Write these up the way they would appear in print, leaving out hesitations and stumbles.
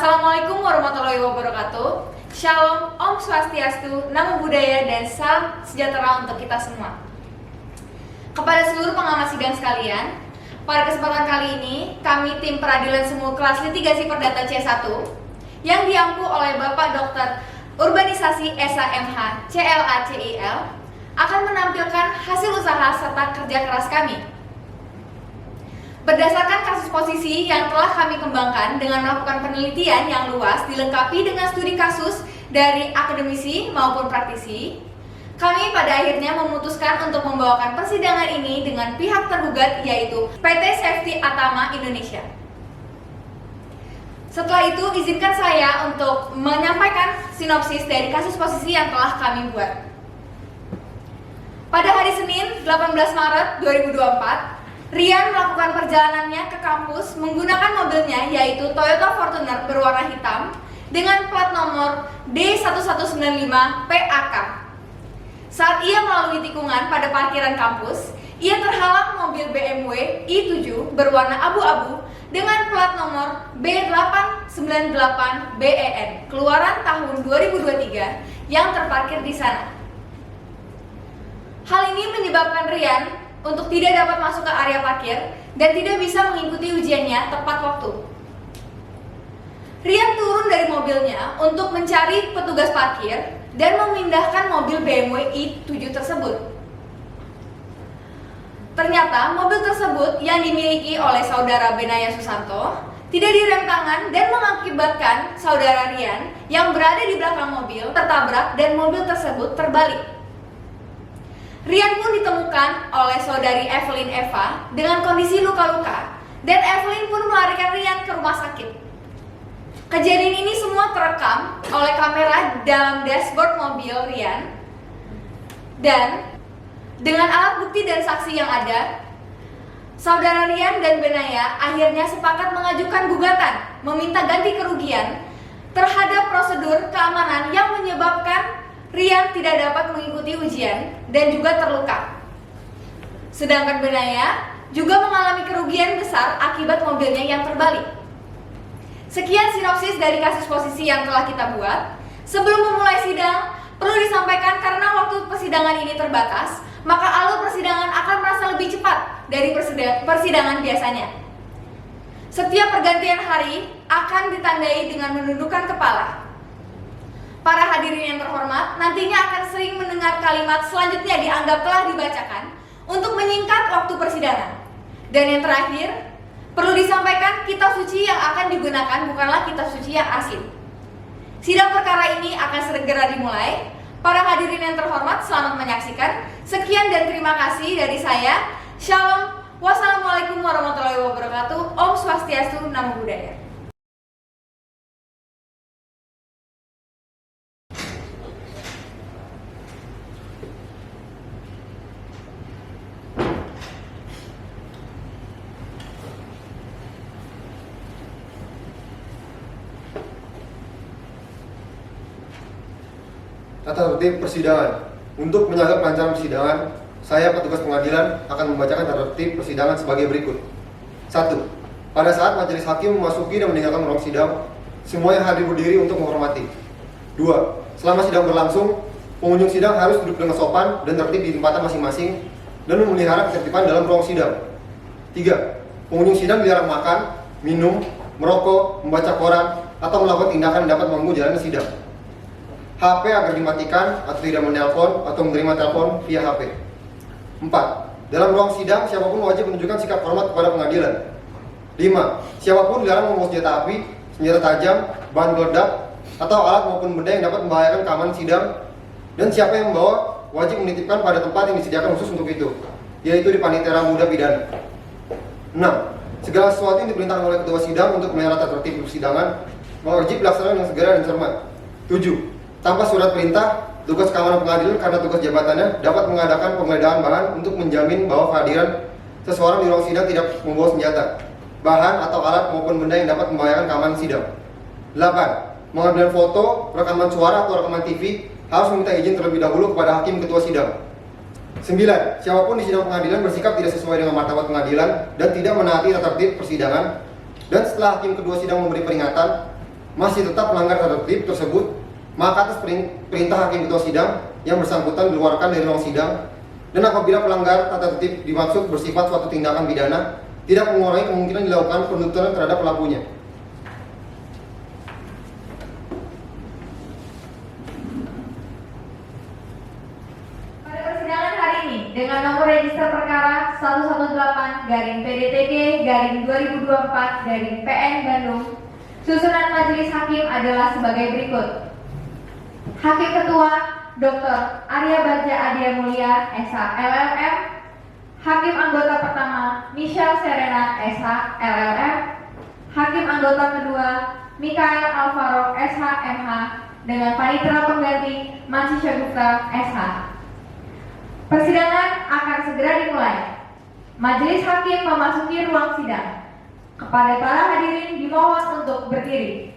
Assalamualaikum warahmatullahi wabarakatuh. Shalom, Om Swastiastu, Namo Buddhaya, dan salam sejahtera untuk kita semua. Kepada seluruh pengamat sidang sekalian, pada kesempatan kali ini, kami tim peradilan semu kelas litigasi perdata C1 yang diampu oleh Bapak Dr. Urbanisasi SHMH CLACIL akan menampilkan hasil usaha serta kerja keras kami. Berdasarkan kasus posisi yang telah kami kembangkan dengan melakukan penelitian yang luas dilengkapi dengan studi kasus dari akademisi maupun praktisi, kami pada akhirnya memutuskan untuk membawakan persidangan ini dengan pihak tergugat yaitu PT Safety Atama Indonesia. Setelah itu, izinkan saya untuk menyampaikan sinopsis dari kasus posisi yang telah kami buat. Pada hari Senin 18 Maret 2024, Rian melakukan perjalanannya ke kampus menggunakan mobilnya yaitu Toyota Fortuner berwarna hitam dengan plat nomor D1195PAK. Saat ia melalui tikungan pada parkiran kampus, ia terhalang mobil BMW i7 berwarna abu-abu dengan plat nomor B898BEN keluaran tahun 2023 yang terparkir di sana. Hal ini menyebabkan Rian untuk tidak dapat masuk ke area parkir dan tidak bisa mengikuti ujiannya tepat waktu. Rian turun dari mobilnya untuk mencari petugas parkir dan memindahkan mobil BMW i7 tersebut. Ternyata mobil tersebut yang dimiliki oleh saudara Benaya Susanto tidak direm tangan dan mengakibatkan saudara Rian yang berada di belakang mobil tertabrak dan mobil tersebut terbalik. Rian pun ditemukan oleh saudari Evelyn Eva dengan kondisi luka-luka dan Evelyn pun melarikan Rian ke rumah sakit. Kejadian ini semua terekam oleh kamera dalam dashboard mobil Rian, dan dengan alat bukti dan saksi yang ada, saudara Rian dan Benaya akhirnya sepakat mengajukan gugatan meminta ganti kerugian terhadap prosedur keamanan yang menyebabkan Rian tidak dapat mengikuti ujian dan juga terluka. Sedangkan Benaya juga mengalami kerugian besar akibat mobilnya yang terbalik. Sekian sinopsis dari kasus posisi yang telah kita buat. Sebelum memulai sidang, perlu disampaikan karena waktu persidangan ini terbatas, maka alur persidangan akan merasa lebih cepat dari persidangan biasanya. Setiap pergantian hari akan ditandai dengan menundukkan kepala. Para hadirin yang terhormat nantinya akan sering mendengar kalimat selanjutnya dianggap telah dibacakan untuk menyingkat waktu persidangan. Dan yang terakhir, perlu disampaikan kitab suci yang akan digunakan bukanlah kitab suci yang asli. Sidang perkara ini akan segera dimulai. Para hadirin yang terhormat, selamat menyaksikan. Sekian dan terima kasih dari saya. Shalom. Wassalamualaikum warahmatullahi wabarakatuh. Om Swastiastu, Namo Buddhaya. Tata tertib persidangan. Untuk menjaga kelancaran persidangan, saya petugas pengadilan akan membacakan tata tertib persidangan sebagai berikut. 1. Pada saat majelis hakim memasuki dan meninggalkan ruang sidang, semua yang hadir berdiri untuk menghormati. 2. Selama sidang berlangsung, pengunjung sidang harus duduk dengan sopan dan tertib di tempatnya masing-masing dan memelihara ketertiban dalam ruang sidang. 3. Pengunjung sidang dilarang makan, minum, merokok, membaca koran, atau melakukan tindakan yang dapat mengganggu jalannya sidang. HP agar dimatikan atau tidak menelpon atau menerima telepon via HP. 4. Dalam ruang sidang, siapapun wajib menunjukkan sikap hormat kepada pengadilan. 5. Siapapun dilarang membawa senjata api, senjata tajam, bahan peledak, atau alat maupun benda yang dapat membahayakan keamanan sidang. Dan siapa yang membawa wajib menitipkan pada tempat yang disediakan khusus untuk itu, yaitu di panitera muda pidana. 6. Segala sesuatu yang diperintahkan oleh ketua sidang untuk memelihara tata tertib persidangan wajib dilaksanakan dengan segera dan cermat. 7. Tanpa surat perintah, tugas keamanan pengadilan karena tugas jabatannya dapat mengadakan penggeledahan bahan untuk menjamin bahwa kehadiran seseorang di ruang sidang tidak membawa senjata, bahan atau alat maupun benda yang dapat membahayakan keamanan sidang. 8. Mengambil foto, rekaman suara atau rekaman TV harus meminta izin terlebih dahulu kepada hakim ketua sidang. 9. Siapapun di sidang pengadilan bersikap tidak sesuai dengan martabat pengadilan dan tidak menaati tata tertib persidangan, dan setelah hakim kedua sidang memberi peringatan, masih tetap melanggar tata tertib tersebut, maka atas perintah hakim ketua sidang yang bersangkutan dikeluarkan dari ruang sidang, dan apabila pelanggar tata tertib dimaksud bersifat suatu tindakan pidana, tidak mengurangi kemungkinan dilakukan penuntutan terhadap pelakunya. Pada persidangan hari ini, dengan nomor register perkara 118-PDTG-2024-PN Bandung, susunan majelis hakim adalah sebagai berikut. Hakim Ketua Dr. Arya Bagja Adia Mulia, SH LLM. Hakim anggota pertama Michelle Serena, SH LLM. Hakim anggota kedua Mikael Alvaro, SH MH, dengan panitera pengganti Mansi Syagufta, SH. Persidangan akan segera dimulai. Majelis hakim memasuki ruang sidang. Kepada para hadirin dimohon untuk berdiri.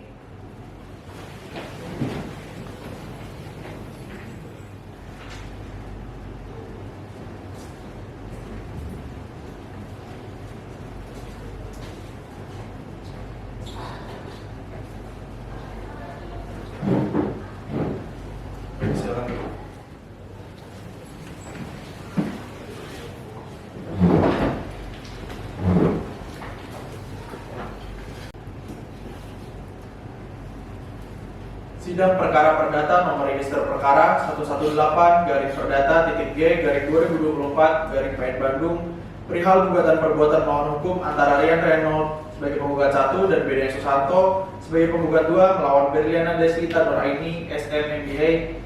Sidang perkara perdata nomor register perkara 118-G-2024-PN Bandung perihal gugatan perbuatan melawan hukum antara Rian Reynolds sebagai penggugat 1 dan Benaya Susanto sebagai penggugat 2 melawan Berliana Deslita Nuraini SMMBA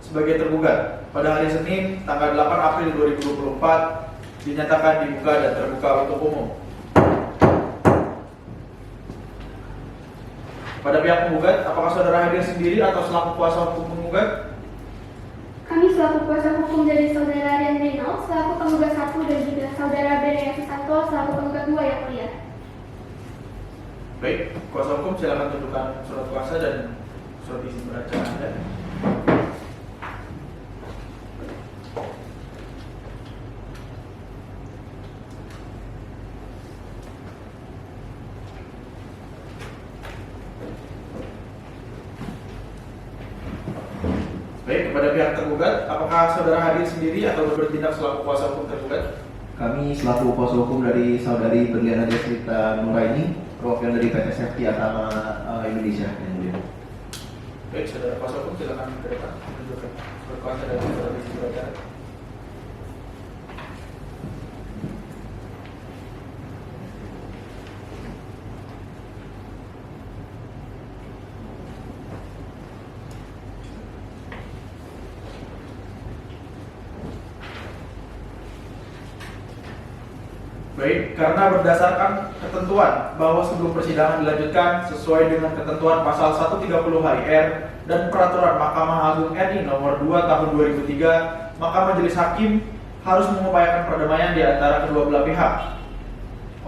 sebagai tergugat pada hari Senin tanggal 8 April 2024 dinyatakan dibuka dan terbuka untuk umum. Pada pihak penggugat, apakah saudara hadir sendiri atau selaku kuasa hukum penggugat? Kami selaku kuasa hukum dari saudara Rian Reynolds selaku penggugat 1 dan juga saudara Benaya Susanto selaku penggugat 2 yang mulia. Baik, kuasa hukum silakan tunjukkan surat kuasa dan surat izin bacaan Anda. Baik, kepada pihak tergugat, apakah saudara hadir sendiri atau bertindak selaku kuasa hukum tergugat? Kami selaku kuasa hukum dari saudari Berliana Deslita Nuraini, perwakilan dari PT Safety Atama Indonesia yang mulia. Baik, saudara kuasa hukum silakan ke depan menunjukkan surat kuasa dan surat izin bacaan. Baik, karena berdasarkan ketentuan bahwa sebelum persidangan dilanjutkan sesuai dengan ketentuan pasal 130 HIR dan peraturan Mahkamah Agung RI nomor 2 tahun 2003, maka majelis hakim harus mengupayakan perdamaian di antara kedua belah pihak.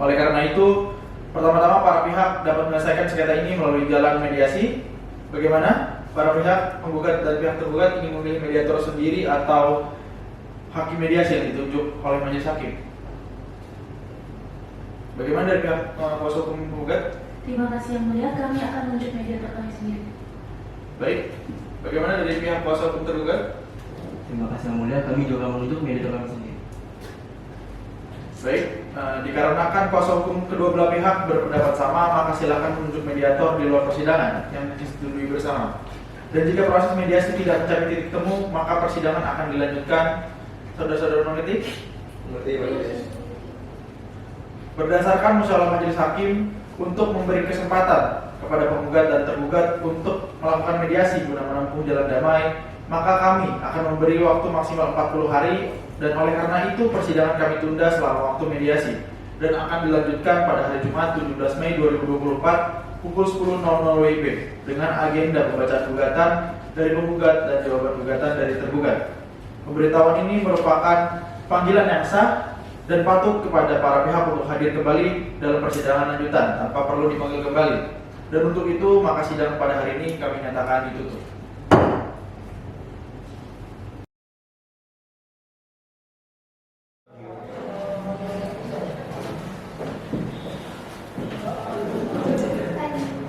Oleh karena itu, pertama-tama para pihak dapat menyelesaikan sengketa ini melalui jalan mediasi. Bagaimana? Para pihak penggugat dan pihak tergugat ingin memilih mediator sendiri atau hakim mediasi yang ditunjuk oleh majelis hakim. Bagaimana dari pihak kuasa hukum penggugat? Terima kasih yang mulia, kami akan menunjuk mediator kami sendiri. Baik, bagaimana dari pihak kuasa hukum tergugat? Terima kasih yang mulia, kami juga menunjuk mediator kami sendiri. Baik, dikarenakan kuasa hukum kedua belah pihak berpendapat sama, maka silakan menunjuk mediator di luar persidangan yang disetujui bersama. Dan jika proses mediasi tidak mencapai titik temu, maka persidangan akan dilanjutkan. Saudara-saudara mengerti? Mengerti, Pak Yunis? Berdasarkan musyawarah majelis hakim untuk memberi kesempatan kepada penggugat dan tergugat untuk melakukan mediasi guna menempuh jalan damai, maka kami akan memberi waktu maksimal 40 hari dan oleh karena itu persidangan kami tunda selama waktu mediasi dan akan dilanjutkan pada hari Jumat 17 Mei 2024 pukul 10.00 WIB dengan agenda pembacaan gugatan dari penggugat dan jawaban gugatan dari tergugat. Pemberitahuan ini merupakan panggilan yang sah dan patut kepada para pihak untuk hadir kembali dalam persidangan lanjutan tanpa perlu dipanggil kembali. Dan untuk itu, maka sidang pada hari ini kami nyatakan ditutup.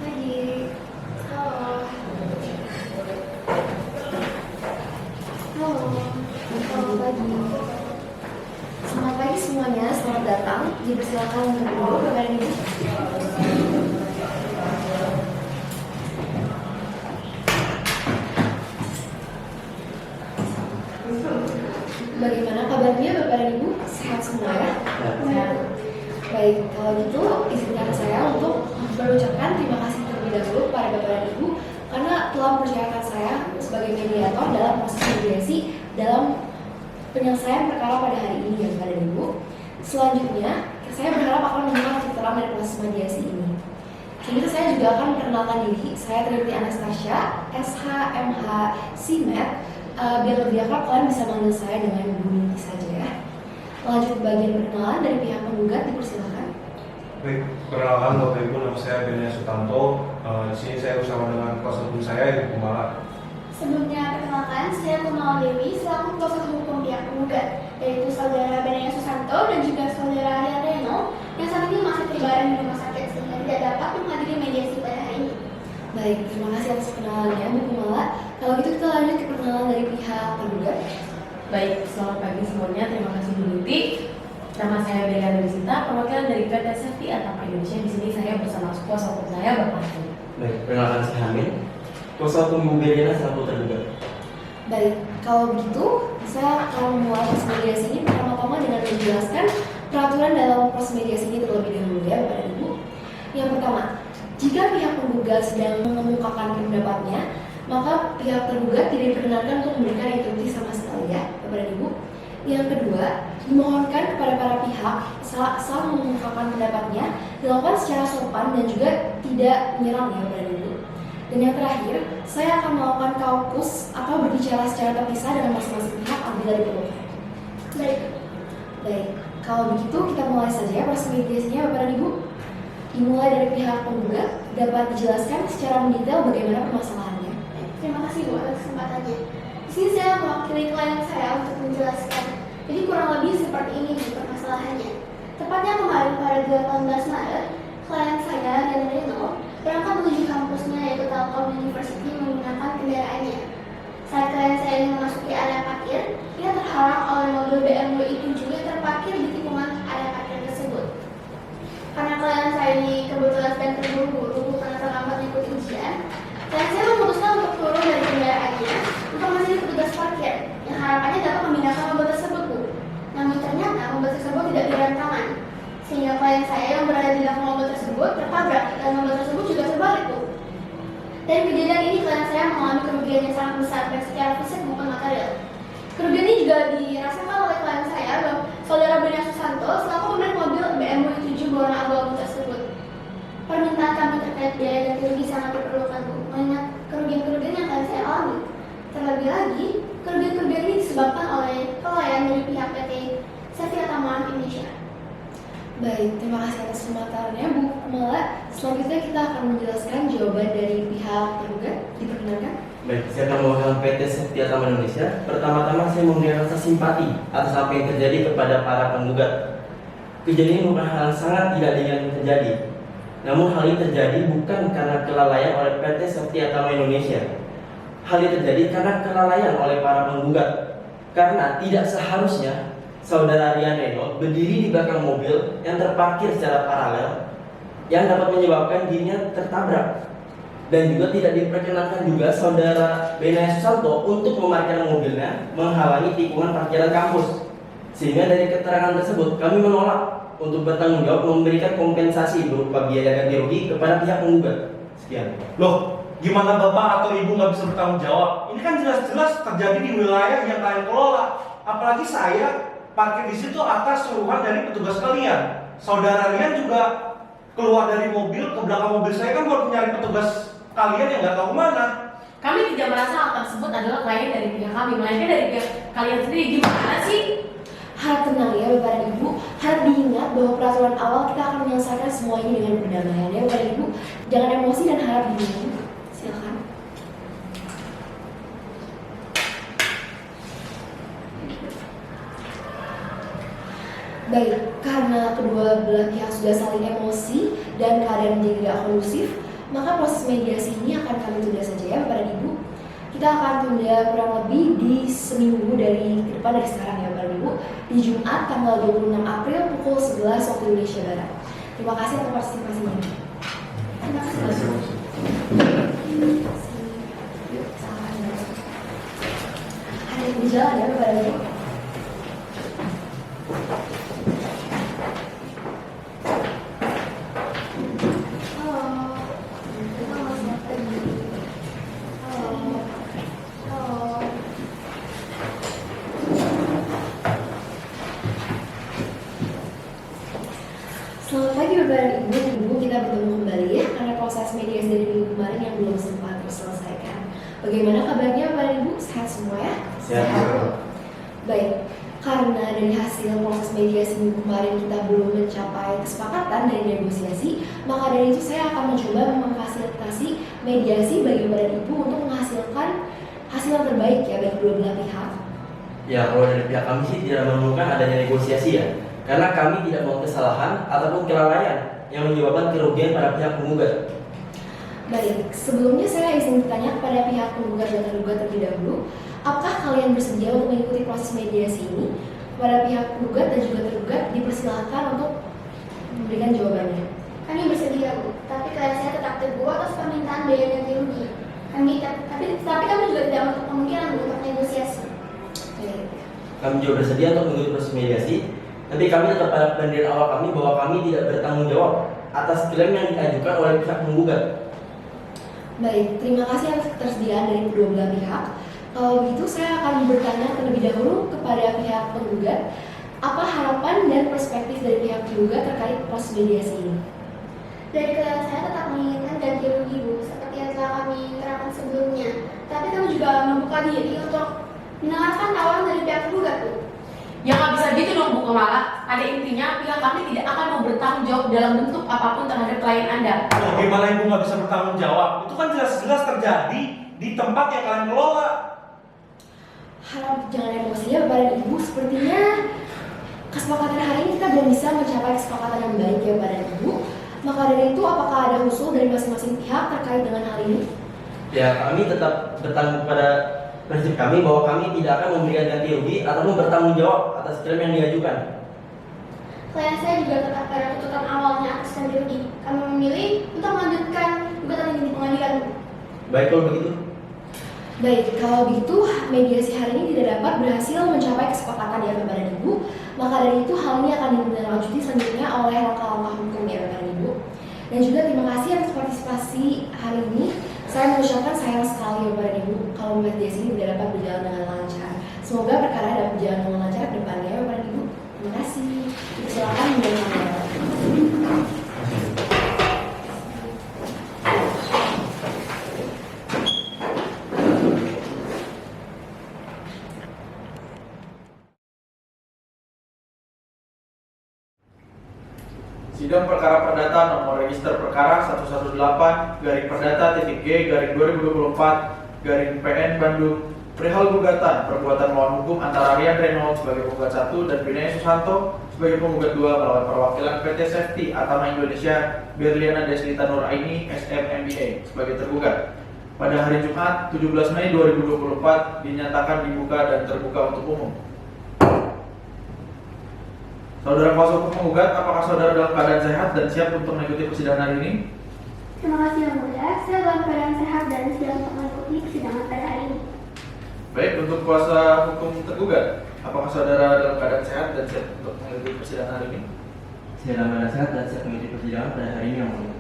Pagi. Halo, selamat pagi. Selamat pagi semuanya, selamat datang. Dipersilakan untuk duduk, Bapak dan Ibu. Bagaimana kabarnya Bapak dan Ibu? Sehat semua ya? Sehat. Baik, kalau gitu izinkan saya untuk berucapkan terima kasih terlebih dahulu kepada Bapak dan Ibu karena telah mempercayakan saya sebagai mediator dalam proses mediasi dalam penyelesaian perkara pada hari ini ya Bapak dan Ibu. Selanjutnya, saya berharap akan mendengar terang dari proses mediasi ini. Selanjutnya saya juga akan memperkenalkan diri. Saya Trinity Anastasia, SHMH SIMED. Biar lebih akrab kalian bisa manggil saya dengan Bu Niti saja ya. Lanjut bagian perkenalan dari pihak penggugat, dipersilakan. Baik, perkenalkan Bapak Ibu, nama saya Benaya Sutanto. Di sini saya bersama dengan kuasa hukum saya, Ibu Kumala. Sebelumnya perkenalkan, saya Kumala Dewi selaku kuasa hukum pihak penggugat, yaitu saudara Benaya Susanto dan juga saudara Arya Reno yang saat ini masih terbaring di rumah sakit sehingga tidak dapat menghadiri mediasi pada hari ini. Baik, terima kasih atas perkenalannya Bu Kumala. Kalau gitu kita lanjut ke perkenalan dari pihak tergugat. Baik, selamat pagi semuanya. Terima kasih Bu Niti. Nama saya Bella Dewisita, perwakilan dari PT Safety Atama Indonesia. Di sini saya bersama kuasa hukum saya, Bapak Hakim. Baik, perkenalkan saya Hamid. Kuasa hukum Ibu Bella selaku tergugat. Baik, kalau begitu saya akan memulai proses mediasi ini pertama-tama dengan menjelaskan peraturan dalam proses mediasi ini terlebih dahulu ya Bapak dan Ibu. Yang pertama, jika pihak penggugat sedang mengemukakan pendapatnya, maka pihak tergugat tidak diperkenankan untuk memberikan interupsi sama sekali ya Bapak dan Ibu. Yang kedua, dimohonkan kepada para pihak saat mengungkapkan pendapatnya dilakukan secara sopan dan juga tidak menyerang ya Bapak dan Ibu. Dan yang terakhir, saya akan melakukan kaukus atau berbicara secara terpisah dengan masing-masing pihak apabila diperlukan. Baik, kalau begitu kita mulai saja ya proses mediasinya Bapak dan Ibu. Dimulai dari pihak penggugat, dapat dijelaskan secara mendetail bagaimana permasalahannya. Terima kasih Bu atas kesempatannya. Di sini saya mewakili klien saya untuk menjelaskan. Jadi kurang lebih seperti ini Bu permasalahannya. Tepatnya kemarin pada 18 Maret, klien saya dan Reno berangkat menuju kampusnya yaitu Telkom University menggunakan kendaraannya. Saat klien saya ingin memasuki area parkir, ia terhalang oleh mobil BMW i7 yang terparkir di tikungan area parkir tersebut. Karena klien saya ini kebetulan sedang terburu-buru karena terlambat mengikuti ujian, klien saya memutuskan untuk turun dari kendaraannya untuk mencari petugas parkir yang harapannya dapat memindahkan mobil tersebut Bu. Namun ternyata mobil tersebut tidak direm tangan, sehingga klien saya yang berada di belakang mobil tersebut tertabrak dan mobil tersebut juga terbalik Bu. Dari kejadian ini klien saya mengalami kerugian yang sangat besar baik secara fisik maupun material. Kerugian ini juga dirasakan oleh klien saya, saudara Benaya Susanto, selaku pemilik mobil BMW i7 berwarna abu-abu tersebut. Permintaan kami terkait biaya ganti rugi sangat diperlukan Bu, mengingat kerugian-kerugian yang klien saya alami. Terlebih lagi, kerugian-kerugian ini disebabkan oleh klien dari pihak PT Safety Atama Indonesia. Baik, terima kasih atas kesempatannya Bu Kumala. Selanjutnya kita akan menjelaskan jawaban dari pihak tergugat. Diperkenalkan. Baik, saya akan mewakili PT Safety Atama Indonesia. Pertama-tama saya memberikan rasa simpati atas apa yang terjadi kepada para penggugat. Kejadian ini merupakan hal yang sangat tidak diinginkan terjadi. Namun hal ini terjadi bukan karena kelalaian oleh PT Safety Atama Indonesia. Hal ini terjadi karena kelalaian oleh para penggugat. Karena tidak seharusnya Saudara Rian Reno berdiri di belakang mobil yang terparkir secara paralel yang dapat menyebabkan dirinya tertabrak. Dan juga tidak diperkenankan juga Saudara Benaya Susanto untuk memarkirkan mobilnya menghalangi tikungan parkiran kampus. Sehingga dari keterangan tersebut kami menolak untuk bertanggung jawab memberikan kompensasi berupa biaya ganti rugi kepada pihak penggugat. Sekian. Loh, gimana Bapak atau Ibu nggak bisa bertanggung jawab? Ini kan jelas-jelas terjadi di wilayah yang kalian kelola. Apalagi saya parkir di situ atas suruhan dari petugas kalian. Saudara Rian juga keluar dari mobil ke belakang mobil saya kan buat mencari petugas kalian yang nggak tahu kemana. Kami tidak merasa hal tersebut adalah klien dari pihak kami, melainkan dari pihak kalian sendiri. Gimana sih? Harap tenang ya Bapak dan Ibu. Harap diingat bahwa peraturan awal kita akan menyelesaikan semua ini dengan perdamaian ya Bapak dan Ibu. Jangan emosi dan harap diingat. Silakan. Baik, karena kedua belah pihak sudah saling emosi dan keadaan menjadi tidak kondusif, maka proses mediasi ini akan kami tunda saja ya Bapak dan Ibu. Kita akan tunda kurang lebih di 11 seminggu dari ke depan dari sekarang ya Bapak Ibu, di Jumat tanggal 26 April pukul 11 waktu Indonesia Barat. Terima kasih atas partisipasinya. Terima kasih. Ada yang berjalan ya Bapak Ibu. Selamat pagi Bapak dan Ibu, kita bertemu kembali ya karena proses mediasi dari minggu kemarin yang belum sempat terselesaikan. Bagaimana kabarnya Bapak dan Ibu? Sehat semua ya? Sehat. Baik, karena dari hasil proses mediasi minggu kemarin kita belum mencapai kesepakatan dari negosiasi, maka dari itu saya akan mencoba memfasilitasi mediasi bagi Bapak dan Ibu untuk menghasilkan hasil yang terbaik ya bagi kedua belah pihak. Ya, kalau dari pihak kami sih tidak menemukan adanya negosiasi ya, karena kami tidak mau kesalahan ataupun kelalaian yang menyebabkan kerugian pada pihak penggugat. Baik, sebelumnya saya izin bertanya kepada pihak penggugat dan tergugat terlebih dahulu, apakah kalian bersedia untuk mengikuti proses mediasi ini? Kepada pihak penggugat dan juga tergugat dipersilakan untuk memberikan jawabannya. Kami bersedia, Bu. Tapi klien saya tetap teguh atas permintaan biaya ganti rugi. Tapi kami juga tidak menutup kemungkinan Bu, untuk negosiasi. Baik. Kami juga bersedia untuk mengikuti proses mediasi, tapi kami tetap pada pendirian awal kami bahwa kami tidak bertanggung jawab atas klaim yang diajukan oleh pihak penggugat. Baik, terima kasih atas ketersediaan dari kedua belah pihak. Kalau begitu saya akan bertanya terlebih dahulu kepada pihak penggugat, apa harapan dan perspektif dari pihak penggugat terkait proses mediasi ini? Dari klien saya tetap menginginkan ganti rugi, Bu, seperti yang telah kami terangkan sebelumnya. Tapi kami juga membuka diri untuk mendengarkan tawaran dari pihak penggugat, Bu. Ya nggak bisa gitu dong Bu Kemala. Pada intinya pihak kami tidak akan mau bertanggung jawab dalam bentuk apapun terhadap klien Anda. Bagaimana ibu nggak bisa bertanggung jawab? Itu kan jelas-jelas terjadi di tempat yang kalian kelola. Harap jangan emosi ya Bapak dan Ibu. Sepertinya kesepakatan hari ini kita belum bisa mencapai kesepakatan yang baik ya Bapak dan Ibu. Maka dari itu apakah ada usul dari masing-masing pihak terkait dengan hal ini? Ya, kami tetap bertanggung pada prinsip kami bahwa kami tidak akan memberikan ganti rugi ataupun bertanggung jawab atas klaim yang diajukan. Klien saya juga tetap pada tuntutan awalnya atas ganti rugi. Kami memilih untuk melanjutkan gugatan ini di pengadilan, Bu. Baik kalau begitu. Baik, kalau begitu mediasi hari ini tidak dapat berhasil mencapai kesepakatan ya Bapak dan Ibu. Maka dari itu hal ini akan ditindaklanjuti selanjutnya oleh langkah-langkah hukum ya Bapak dan Ibu. Dan juga terima kasih atas partisipasi hari ini. Saya mengucapkan sayang sekali ya Bapak dan Ibu kalau mediasi ini tidak dapat berjalan dengan lancar. Semoga perkara dapat berjalan dengan lancar ke depannya ya Bapak dan Ibu. Terima kasih. Silakan mendengarkan. Sidang perkara perdata nomor register perkara 118-G/2024-PN Bandung perihal gugatan perbuatan melawan hukum antara Rian Reynolds sebagai penggugat 1 dan Binaya Susanto sebagai penggugat 2 melawan perwakilan PT Safety Atama Indonesia Berliana Deslita Nuraini SMMBA sebagai tergugat. Pada hari Jumat 17 Mei 2024 dinyatakan dibuka dan terbuka untuk umum. Saudara kuasa hukum penggugat, apakah saudara dalam keadaan sehat dan siap untuk mengikuti persidangan hari ini? Terima kasih Yang Mulia. Saya dalam keadaan sehat dan siap untuk mengikuti persidangan pada hari ini. Baik, untuk kuasa hukum tergugat, apakah saudara dalam keadaan sehat dan siap untuk mengikuti persidangan hari ini? Saya dalam keadaan sehat dan siap mengikuti persidangan pada hari ini yang mulia.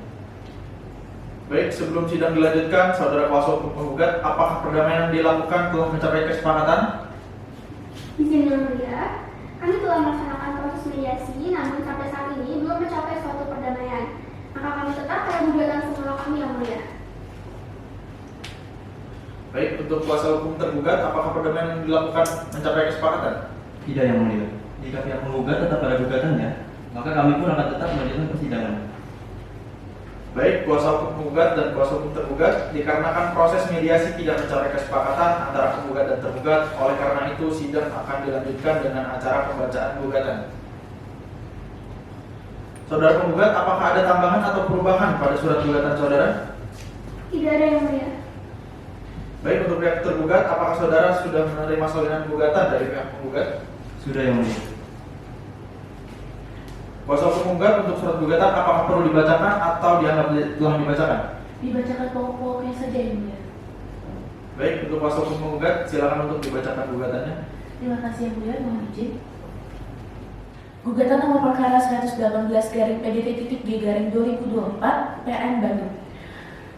Baik, sebelum sidang dilanjutkan, saudara kuasa hukum penggugat, apakah perdamaian yang dilakukan telah mencapai kesepakatan? Izin Yang Mulia, kami telah melaksanakan proses mediasi, namun sampai saat ini belum mencapai suatu perdamaian. Maka kami tetap pada gugatan semula kami Yang Mulia. Baik, untuk kuasa hukum tergugat, apakah perdamaian yang dilakukan mencapai kesepakatan? Tidak yang mulia. Jika pihak penggugat tetap pada gugatannya, maka kami pun akan tetap melanjutkan persidangan. Baik, kuasa hukum penggugat dan kuasa hukum tergugat, dikarenakan proses mediasi tidak mencapai kesepakatan antara penggugat dan tergugat, oleh karena itu sidang akan dilanjutkan dengan acara pembacaan gugatan. Saudara penggugat, apakah ada tambahan atau perubahan pada surat gugatan saudara? Tidak ada Yang Mulia. Baik, untuk pihak tergugat, apakah saudara sudah menerima salinan gugatan dari pihak penggugat? Sudah yang mulia. Kuasa hukum penggugat untuk surat gugatan apakah perlu dibacakan atau dianggap telah dibacakan? Dibacakan pokok-pokoknya saja yang mulia. Baik, untuk kuasa hukum penggugat silakan untuk dibacakan gugatannya. Terima kasih yang mulia, mohon izin. Gugatan nomor perkara 118/PDT-G/2024 PN Bandung.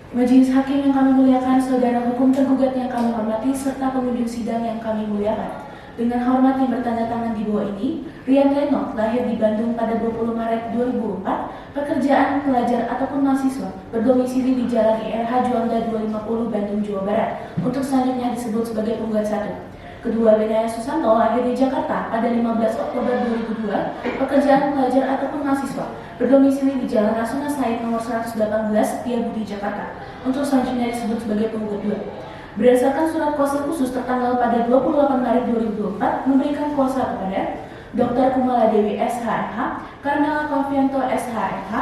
Majelis Hakim yang kami muliakan, saudara hukum tergugat yang kami hormati, serta pengunjung sidang yang kami muliakan. Dengan hormat yang bertanda tangan di bawah ini, Rian Reno lahir di Bandung pada 20 Maret 2004, pekerjaan pelajar ataupun mahasiswa, berdomisili di Jalan IRH Juanda 250 Bandung, Jawa Barat, untuk selanjutnya disebut sebagai penggugat 1. Kedua, Benaya Susanto lahir di Jakarta pada 15 Oktober 2002, pekerjaan pelajar ataupun mahasiswa, berdomisili di Jalan Rasuna Said nomor 118, Setiabudi, Jakarta, untuk selanjutnya disebut sebagai penggugat 2. Berdasarkan surat kuasa khusus tertanggal pada 28 Maret 2024 memberikan kuasa kepada Dr. Kumala Dewi SHMH, Carmela Confianto SHMH,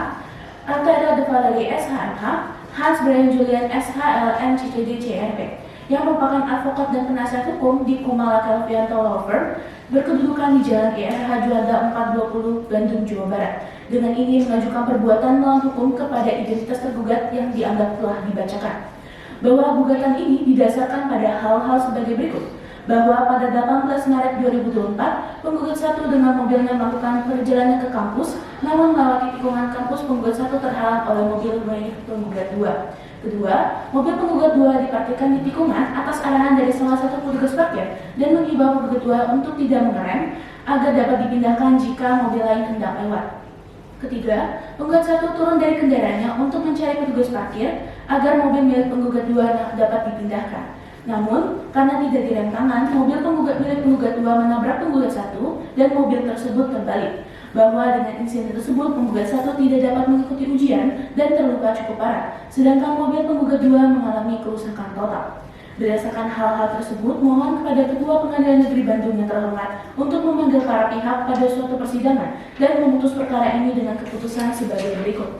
Artera Devalali SHMH, Hans Brian Julian SHLM CCD CRP, yang merupakan advokat dan penasihat hukum di Kumala Confianto Law Firm, berkedudukan di Jalan IRH Juanda 420 Bandung, Jawa Barat. Dengan ini mengajukan perbuatan melawan hukum kepada identitas tergugat yang dianggap telah dibacakan. Bahwa gugatan ini didasarkan pada hal-hal sebagai berikut. Bahwa pada 18 Maret 2024, penggugat 1 dengan mobilnya melakukan perjalanan ke kampus, namun melewati tikungan kampus, penggugat 1 terhalang oleh mobil milik penggugat 2. Kedua, mobil penggugat 2 diparkirkan di tikungan atas arahan dari salah satu petugas parkir dan mengimbau penggugat 2 untuk tidak mengerem agar dapat dipindahkan jika mobil lain hendak lewat. Ketiga, penggugat 1 turun dari kendaraannya untuk mencari petugas parkir agar mobil milik penggugat 2 dapat dipindahkan. Namun, karena tidak direm tangan, mobil penggugat milik penggugat 2 menabrak penggugat 1 dan mobil tersebut terbalik. Bahwa dengan insiden tersebut, penggugat 1 tidak dapat mengikuti ujian dan terluka cukup parah, sedangkan mobil penggugat 2 mengalami kerusakan total. Berdasarkan hal-hal tersebut, mohon kepada Ketua Pengadilan Negeri Bandung yang terhormat untuk memanggil para pihak pada suatu persidangan dan memutus perkara ini dengan keputusan sebagai berikut.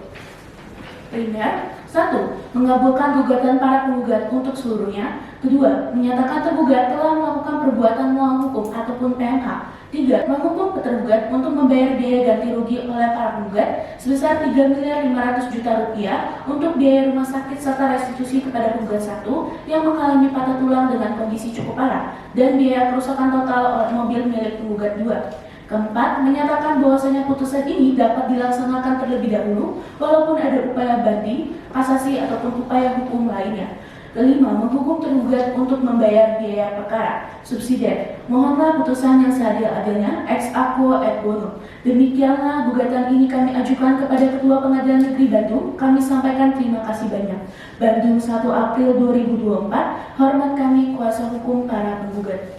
Primer, 1. Mengabulkan gugatan para penggugat untuk seluruhnya. 2. Menyatakan tergugat telah melakukan perbuatan melawan hukum ataupun PMH. 3. Menghukum tergugat untuk membayar biaya ganti rugi oleh para penggugat sebesar 3.500.000.000 rupiah untuk biaya rumah sakit serta restitusi kepada penggugat 1 yang mengalami patah tulang dengan kondisi cukup parah dan biaya kerusakan total oleh mobil milik penggugat 2. Keempat, menyatakan bahwasanya putusan ini dapat dilaksanakan terlebih dahulu walaupun ada upaya banding, kasasi ataupun upaya hukum lainnya. Kelima, menghukum tergugat untuk membayar biaya perkara. Subsidiar, mohonlah putusan yang seadil-adilnya ex aequo et bono. Demikianlah gugatan ini kami ajukan kepada Ketua Pengadilan Negeri Bandung. Kami sampaikan terima kasih banyak. Bandung 1 April 2024. Hormat kami kuasa hukum para penggugat.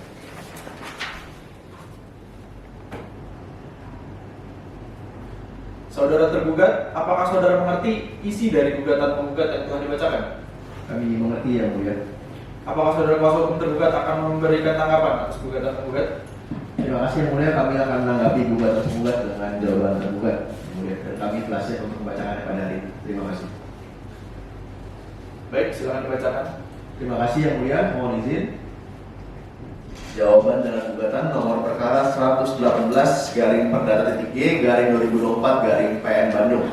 Saudara tergugat, apakah saudara mengerti isi dari gugatan penggugat yang telah dibacakan? Kami mengerti yang mulia. Apakah saudara kuasa hukum tergugat akan memberikan tanggapan atas gugatan penggugat? Terima kasih yang mulia, kami akan menanggapi gugatan tergugat dengan jawaban tergugat. Mulia, dan kami telah siap untuk membacakannya pada hari ini. Terima kasih. Baik, silakan dibacakan. Terima kasih yang mulia, mohon izin. Jawaban dalam gugatan nomor perkara 118/Perdata.G/2024/PN Bandung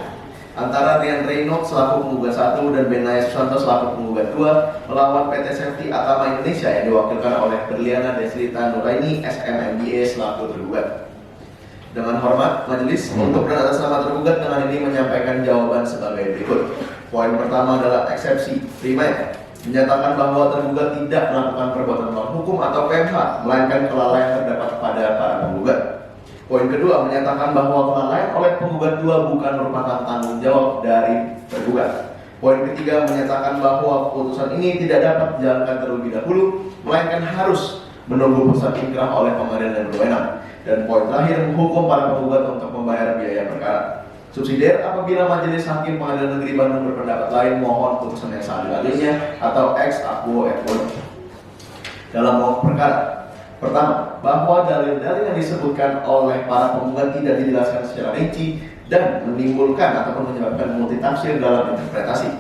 antara Rian Reno selaku penggugat 1 dan Benaya Susanto selaku penggugat 2 melawan PT Safety Atama Indonesia yang diwakilkan oleh Berliana Deslita Nuraini SMMBA selaku tergugat. Dengan hormat, majelis untuk dan atas nama tergugat dengan ini menyampaikan jawaban sebagai berikut. Poin pertama adalah eksepsi primer, menyatakan bahwa tergugat tidak melakukan perbuatan melawan hukum atau PMH, melainkan kelalaian terdapat pada para penggugat. Poin kedua, menyatakan bahwa kelalaian oleh penggugat 2 bukan merupakan tanggung jawab dari tergugat. Poin ketiga, menyatakan bahwa putusan ini tidak dapat dijalankan terlebih dahulu, melainkan harus menunggu putusan inkrah oleh pengadilan yang berwenang. Dan poin terakhir, menghukum para penggugat untuk membayar biaya perkara. Subsidiar, apabila majelis hakim Pengadilan Negeri Bandung berpendapat lain, mohon putusan yang seadil-adilnya atau ex aequo et bono. Dalam pokok perkara, pertama, bahwa dalil-dalil yang disebutkan oleh para penggugat tidak dijelaskan secara rinci dan menimbulkan ataupun menyebabkan multitafsir dalam interpretasi.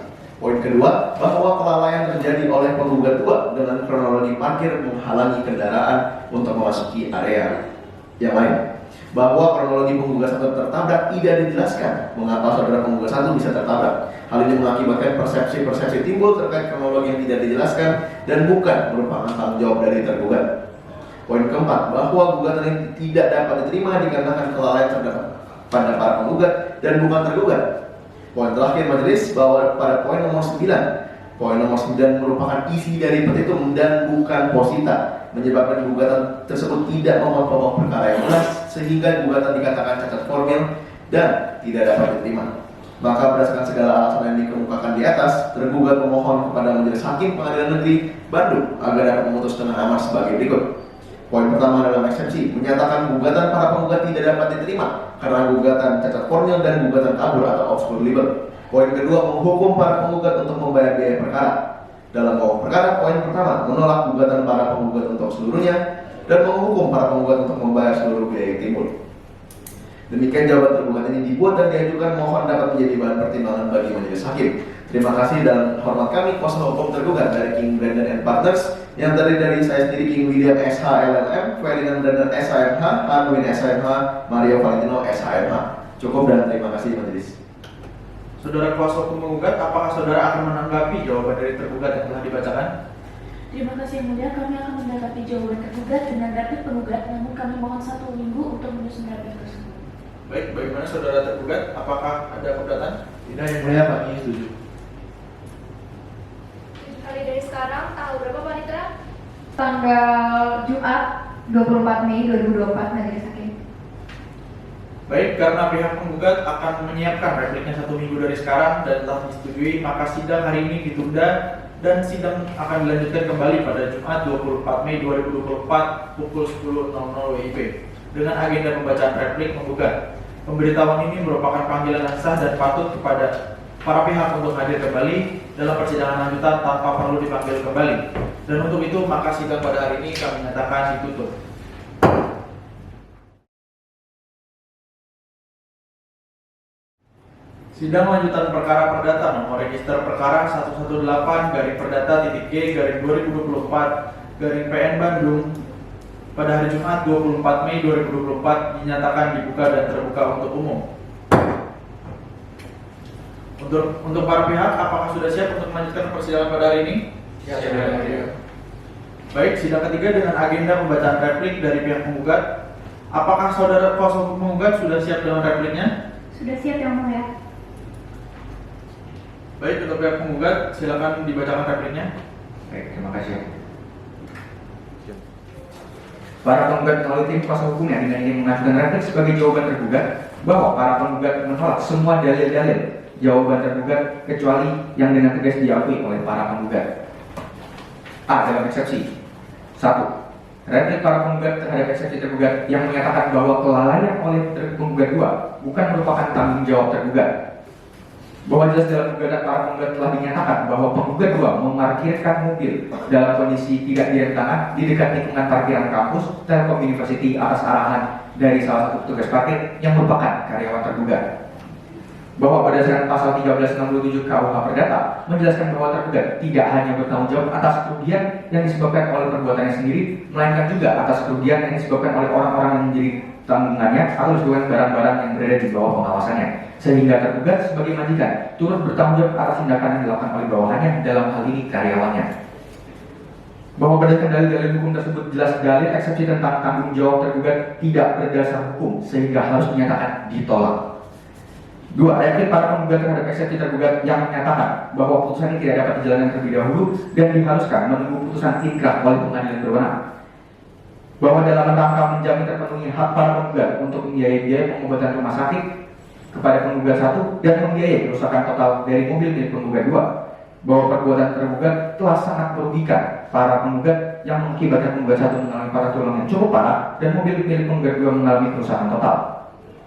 Poin kedua, bahwa kelalaian terjadi oleh penggugat 2 dengan kronologi parkir menghalangi kendaraan untuk memasuki area yang lain. Bahwa kronologi penggugat 1 tertabrak tidak dijelaskan mengapa saudara penggugat 1 bisa tertabrak. Hal ini mengakibatkan persepsi-persepsi timbul terkait kronologi yang tidak dijelaskan dan bukan merupakan tanggung jawab dari tergugat. Poin keempat, bahwa gugatan ini tidak dapat diterima dikarenakan kelalaian terdapat pada para penggugat dan bukan tergugat. Poin terakhir majelis bahwa pada poin nomor 9 merupakan isi dari petitum dan bukan posita, menyebabkan gugatan tersebut tidak memuat pokok perkara yang jelas sehingga gugatan dikatakan cacat formil dan tidak dapat diterima. Maka berdasarkan segala alasan yang dikemukakan di atas, tergugat memohon kepada Majelis Hakim Pengadilan Negeri Bandung agar dapat memutus dengan amar sebagai berikut. Poin pertama dalam eksepsi menyatakan gugatan para penggugat tidak dapat diterima karena gugatan cacat formil dan gugatan kabur atau obscure libel. Poin kedua menghukum para penggugat untuk membayar biaya perkara. Dalam pokok perkara, poin pertama menolak gugatan para penggugat untuk seluruhnya dan menghukum para penggugat untuk membayar seluruh biaya yang timbul. Demikian jawaban tergugat ini dibuat dan diajukan, mohon dapat menjadi bahan pertimbangan bagi majelis hakim. Terima kasih dan hormat kami kuasa hukum tergugat dari King Brandon and Partners yang terdiri dari saya sendiri King William SH LLM, Ferdinand Brandon SHMH, Arwin SHMH, Mario Valentino SHMH. Cukup dan terima kasih majelis. Saudara kuasa hukum menggugat, apakah saudara akan menanggapi jawaban dari tergugat yang telah dibacakan? Terima kasih yang mulia, kami akan menanggapi jawaban tergugat dengan rapid penggugat, namun kami mohon 1 minggu untuk menyusun rapid tersebut. Baik, bagaimana saudara tergugat? Apakah ada perdatan? Tidak, yang mulia kami setuju. Hari dari sekarang, tanggal berapa Pak Nitra? Tanggal Jumat 24 Mei 2024 Majelis Hakim. Baik, karena pihak penggugat akan menyiapkan repliknya 1 minggu dari sekarang dan telah disetujui, maka sidang hari ini ditunda dan sidang akan dilanjutkan kembali pada Jumat 24 Mei 2024 pukul 10.00 WIB dengan agenda pembacaan replik penggugat. Pemberitahuan ini merupakan panggilan yang sah dan patut kepada para pihak untuk hadir kembali dalam persidangan lanjutan tanpa perlu dipanggil kembali. Dan untuk itu, maka sidang pada hari ini kami nyatakan ditutup. Sidang lanjutan perkara perdata nomor register perkara 118-G/2024-PN Bandung pada hari Jumat 24 Mei 2024 dinyatakan dibuka dan terbuka untuk umum. Untuk para pihak, apakah sudah siap untuk melanjutkan persidangan pada hari ini? Ya. Baik, sidang ketiga dengan agenda pembacaan replik dari pihak penggugat. Apakah saudara kuasa hukum penggugat sudah siap dengan repliknya? Sudah siap yang mulia. Baik, untuk pihak penggugat silakan dibacakan repliknya. Baik, terima kasih. Para penggugat melalui tim kuasa hukumnya dengan ingin mengajukan replik sebagai jawaban tergugat bahwa para penggugat menolak semua dalil-dalil jawaban tergugat kecuali yang dengan tegas diakui oleh para penggugat. A. Dalam eksepsi 1. Replik para penggugat terhadap eksepsi tergugat yang menyatakan bahwa kelalaian oleh penggugat 2 bukan merupakan tanggung jawab tergugat. Bahwa jelas dalam gugatan para penggugat telah dinyatakan bahwa penggugat 2 memarkirkan mobil dalam kondisi tidak direm tangan di dekat lingkungan parkiran kampus Telkom University atas arahan dari salah satu petugas parkir yang merupakan karyawan tergugat. Bahwa berdasarkan pasal 1367 KUH Perdata menjelaskan bahwa tergugat tidak hanya bertanggung jawab atas kerugian yang disebabkan oleh perbuatannya sendiri, melainkan juga atas kerugian yang disebabkan oleh orang-orang yang menjadi tanggungannya atau disebabkan barang-barang yang berada di bawah pengawasannya, sehingga tergugat sebagai majikan turut bertanggung jawab atas tindakan yang dilakukan oleh bawahannya, dalam hal ini karyawannya. Bahwa berdasarkan dalil-dalil hukum tersebut jelas dalil eksepsi tentang tanggung jawab tergugat tidak berdasar hukum sehingga harus dinyatakan ditolak. 2. Replik para penggugat terhadap eksepsi tergugat yang menyatakan bahwa putusan ini tidak dapat dijalankan terlebih dahulu dan diharuskan menunggu putusan inkrah oleh pengadilan berwenang. Bahwa dalam rangka menjamin terpenuhi hak para penggugat untuk membiayai biaya pengobatan rumah sakit kepada penggugat 1 dan membiayai kerusakan total dari mobil milik penggugat 2, bahwa perbuatan tergugat telah sangat merugikan para penggugat yang mengakibatkan penggugat 1 mengalami patah tulang yang cukup parah dan mobil milik penggugat 2 mengalami kerusakan total.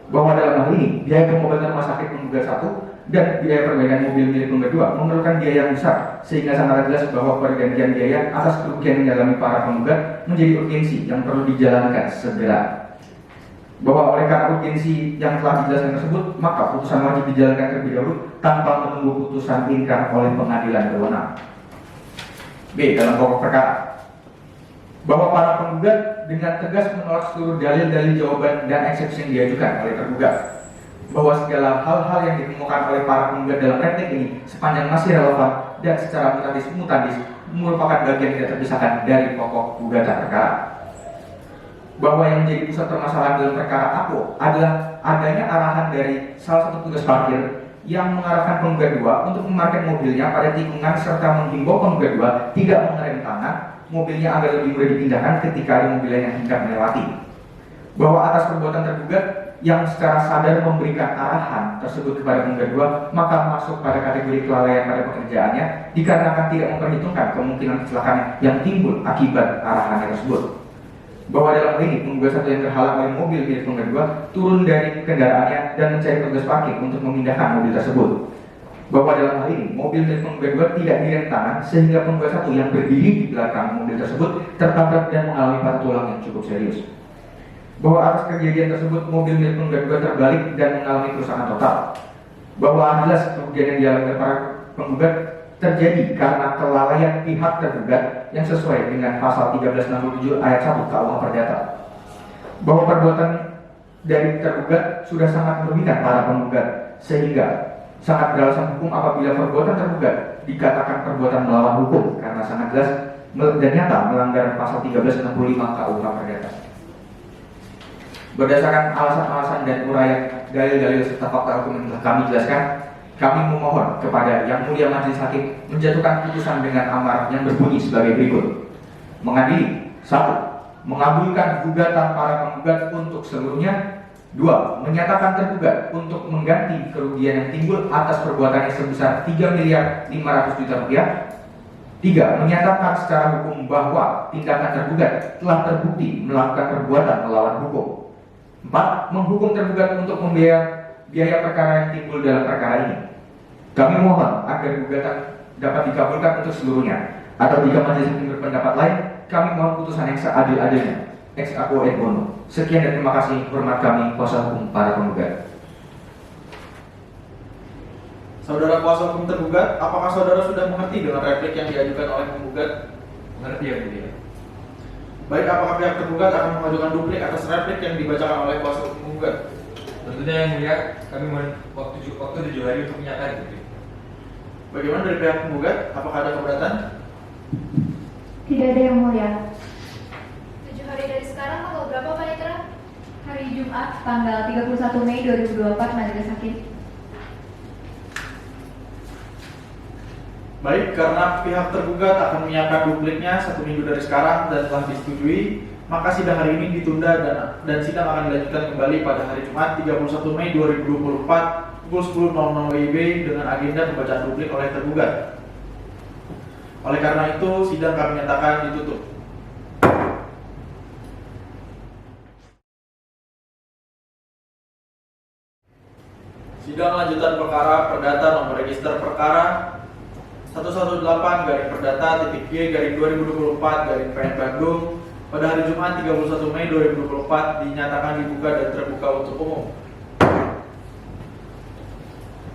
Bahwa dalam hal ini biaya pengobatan rumah sakit penggugat 1 dan biaya perbaikan mobil milik penggugat 2 memerlukan biaya yang besar, sehingga sangat jelas bahwa pergantian biaya atas kerugian yang dialami para penggugat menjadi urgensi yang perlu dijalankan segera. bahwa oleh karena urgensi yang telah dijelaskan tersebut, maka putusan wajib dijalankan terlebih dahulu tanpa menunggu putusan ingkrah oleh pengadilan berwenang. B. Dalam pokok perkara, bahwa para penggugat dengan tegas menolak seluruh dalil-dalil jawaban dan eksepsi yang diajukan oleh tergugat, bahwa segala hal-hal yang ditemukan oleh para penggugat dalam replik ini sepanjang masih relevan dan secara mutandis merupakan bagian tidak terpisahkan dari pokok gugatan perkara. Bahwa yang menjadi pusat permasalahan dalam perkara aku adalah adanya arahan dari salah satu petugas parkir yang mengarahkan penggugat 2 untuk memarkir mobilnya pada tikungan serta menghimbau penggugat 2 tidak mengerem tangan mobilnya agar lebih mudah dipindahkan ketika ada mobil lain yang hendak melewati. Bahwa atas perbuatan tergugat yang secara sadar memberikan arahan tersebut kepada penggugat 2, maka masuk pada kategori kelalaian pada pekerjaannya dikarenakan tidak memperhitungkan kemungkinan kecelakaan yang timbul akibat arahan tersebut. Bahwa dalam hal ini penggugat 1 yang terhalang oleh mobil milik penggugat 2 turun dari kendaraannya dan mencari petugas parkir untuk memindahkan mobil tersebut. Bahwa dalam hal ini mobil milik penggugat 2 tidak direm tangan sehingga penggugat 1 yang berdiri di belakang mobil tersebut tertabrak dan mengalami patah tulang yang cukup serius. Bahwa atas kejadian tersebut mobil milik penggugat 2 terbalik dan mengalami kerusakan total. Bahwa jelas kerugian yang dialami para penggugat terjadi karena kelalaian pihak tergugat yang sesuai dengan pasal 1367 ayat 1 KUH Perdata. Bahwa perbuatan dari tergugat sudah sangat merugikan para penggugat sehingga sangat beralasan hukum apabila perbuatan tergugat dikatakan perbuatan melawan hukum karena sangat jelas dan nyata melanggar pasal 1365 KUH Perdata. Berdasarkan alasan-alasan dan uraian dalil-dalil serta fakta hukum yang telah kami jelaskan, kami memohon kepada Yang Mulia Majelis Hakim menjatuhkan putusan dengan amar yang berbunyi sebagai berikut. Mengadili 1. Mengabulkan gugatan para penggugat untuk seluruhnya. 2. Menyatakan tergugat untuk mengganti kerugian yang timbul atas perbuatannya sebesar 3.500.000.000 rupiah. 3. Menyatakan secara hukum bahwa tindakan tergugat telah terbukti melakukan perbuatan melawan hukum. 4. Menghukum tergugat untuk membayar biaya perkara yang timbul dalam perkara ini. Kami mohon agar gugatan dapat dikabulkan untuk seluruhnya. Atau jika majelis hakim berpendapat lain, kami mohon putusan yang seadil-adilnya. Ex aequo et bono. Sekian dan terima kasih. Hormat kami, kuasa hukum para penggugat. Saudara kuasa hukum tergugat, apakah saudara sudah mengerti dengan replik yang diajukan oleh penggugat? Mengerti ya, Mulia. Baik, apakah pihak tergugat akan mengajukan duplik atas replik yang dibacakan oleh kuasa hukum penggugat? Tentunya yang mulia, kami mohon waktu 7 hari untuk menyatakan itu. Bagaimana dari pihak penggugat? Apakah ada keberatan? Tidak ada yang mulia. 7 hari dari sekarang tanggal berapa Pak Itra? Hari Jumat tanggal 31 Mei 2024 Majelis Hakim. Baik, karena pihak tergugat akan menyiapkan dupliknya 1 minggu dari sekarang dan telah disetujui, maka sidang hari ini ditunda dan sidang akan dilanjutkan kembali pada hari Jumat 31 Mei 2024 pukul 10.00 WIB dengan agenda pembacaan duplik oleh tergugat. Oleh karena itu, sidang kami nyatakan ditutup. Sidang lanjutan perkara perdata nomor register perkara 118-Perdata.G/2024 PN pada hari Jumat 31 Mei 2024 dinyatakan dibuka dan terbuka untuk umum.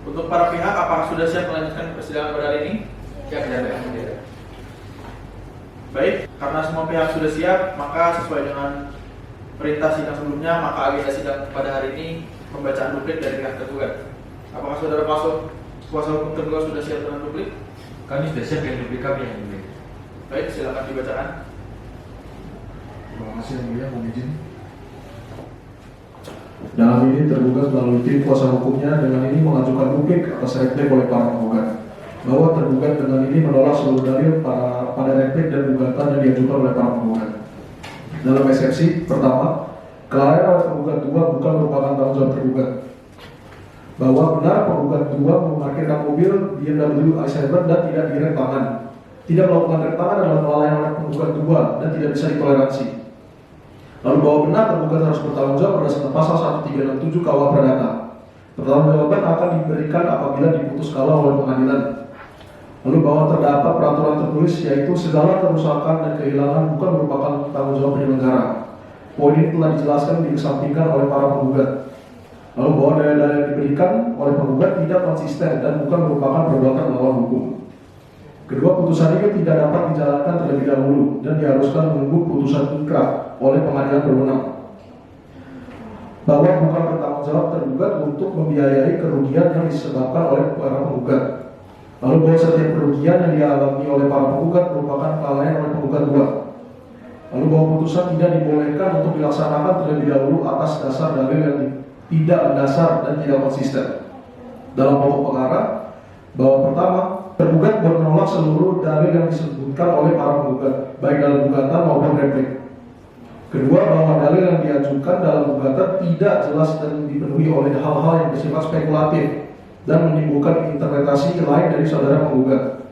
Untuk para pihak, apakah sudah siap melanjutkan persidangan pada hari ini? Siap, ya. Baik, karena semua pihak sudah siap, maka sesuai dengan perintah sidang sebelumnya, maka agenda sidang pada hari ini pembacaan duplik dari pihak tergugat. Apakah saudara kuasa hukum tergugat sudah siap dengan duplik? Kami sudah siap dengan duplik kami yang mulia. Baik, silakan dibacakan. Terima kasih yang mulia, mohon izin. Dalam ini tergugat melalui tim kuasa hukumnya dengan ini mengajukan duplik atas replik oleh para penggugat, bahwa tergugat dengan ini menolak seluruh dalil pada replik dan gugatan yang diajukan oleh para penggugat. Dalam eksepsi pertama, kelalaian oleh penggugat 2 bukan merupakan tanggung jawab tergugat, bahwa benar penggugat 2 memarkirkan mobil BMW i7 dan tidak direm tangan. Tidak melakukan rem tangan adalah kelalaian oleh penggugat 2 dan tidak bisa ditoleransi. Lalu bahwa benar tergugat harus bertanggung jawab berdasarkan pasal 1367 KUH Perdata. Pertanggungjawaban akan diberikan apabila diputus kalah oleh pengadilan. Lalu bahwa terdapat peraturan tertulis yaitu segala kerusakan dan kehilangan bukan merupakan tanggung jawab penyelenggara. Poin ini telah dijelaskan dan dikesampingkan oleh para penggugat. Lalu bahwa dalil-dalil yang diberikan oleh penggugat tidak konsisten dan bukan merupakan perbuatan melawan hukum. Kedua, putusan ini tidak dapat dijalankan terlebih dahulu dan diharuskan menunggu putusan ingkrah oleh pengadilan berwenang. Bahwa bukan bertanggung jawab tergugat untuk membiayai kerugian yang disebabkan oleh para penggugat. Lalu bahwa setiap kerugian yang dialami oleh para penggugat merupakan kelalaian oleh penggugat dua. Lalu bahwa putusan tidak dibolehkan untuk dilaksanakan terlebih dahulu atas dasar dalil yang tidak mendasar dan tidak konsisten. Dalam pokok perkara, bahwa pertama, tergugat menolak seluruh dalil yang disebutkan oleh para penggugat, baik dalam gugatan maupun replik. Kedua, bahwa dalil yang diajukan dalam gugatan tidak jelas dan dipenuhi oleh hal-hal yang bersifat spekulatif dan menimbulkan interpretasi lain dari saudara penggugat.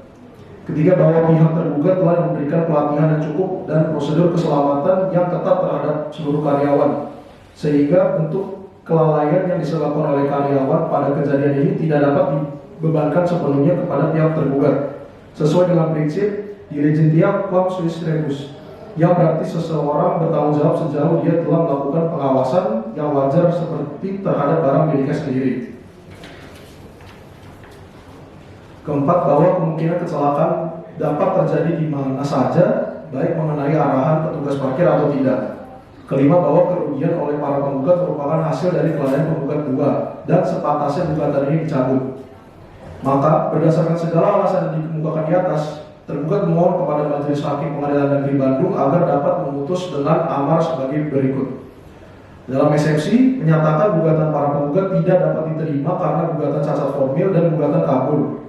Ketiga, bahwa pihak tergugat telah memberikan pelatihan yang cukup dan prosedur keselamatan yang ketat terhadap seluruh karyawan, sehingga bentuk kelalaian yang disebabkan oleh karyawan pada kejadian ini tidak dapat dibebankan sepenuhnya kepada pihak tergugat, sesuai dengan prinsip diligentia quam suis rebus, yang berarti seseorang bertanggung jawab sejauh dia telah melakukan pengawasan yang wajar seperti terhadap barang miliknya sendiri. Keempat, bahwa kemungkinan kecelakaan dapat terjadi di mana saja, baik mengenai arahan petugas parkir atau tidak. Kelima, bahwa kerugian oleh para penggugat merupakan hasil dari kelalaian penggugat dua dan sepantasnya gugatan ini dicabut. Maka, berdasarkan segala alasan yang dikemukakan di atas, tergugat memohon kepada Majelis Hakim Pengadilan Negeri Bandung agar dapat memutus dengan amar sebagai berikut. Dalam eksepsi, menyatakan gugatan para penggugat tidak dapat diterima karena gugatan cacat formil dan gugatan kabur.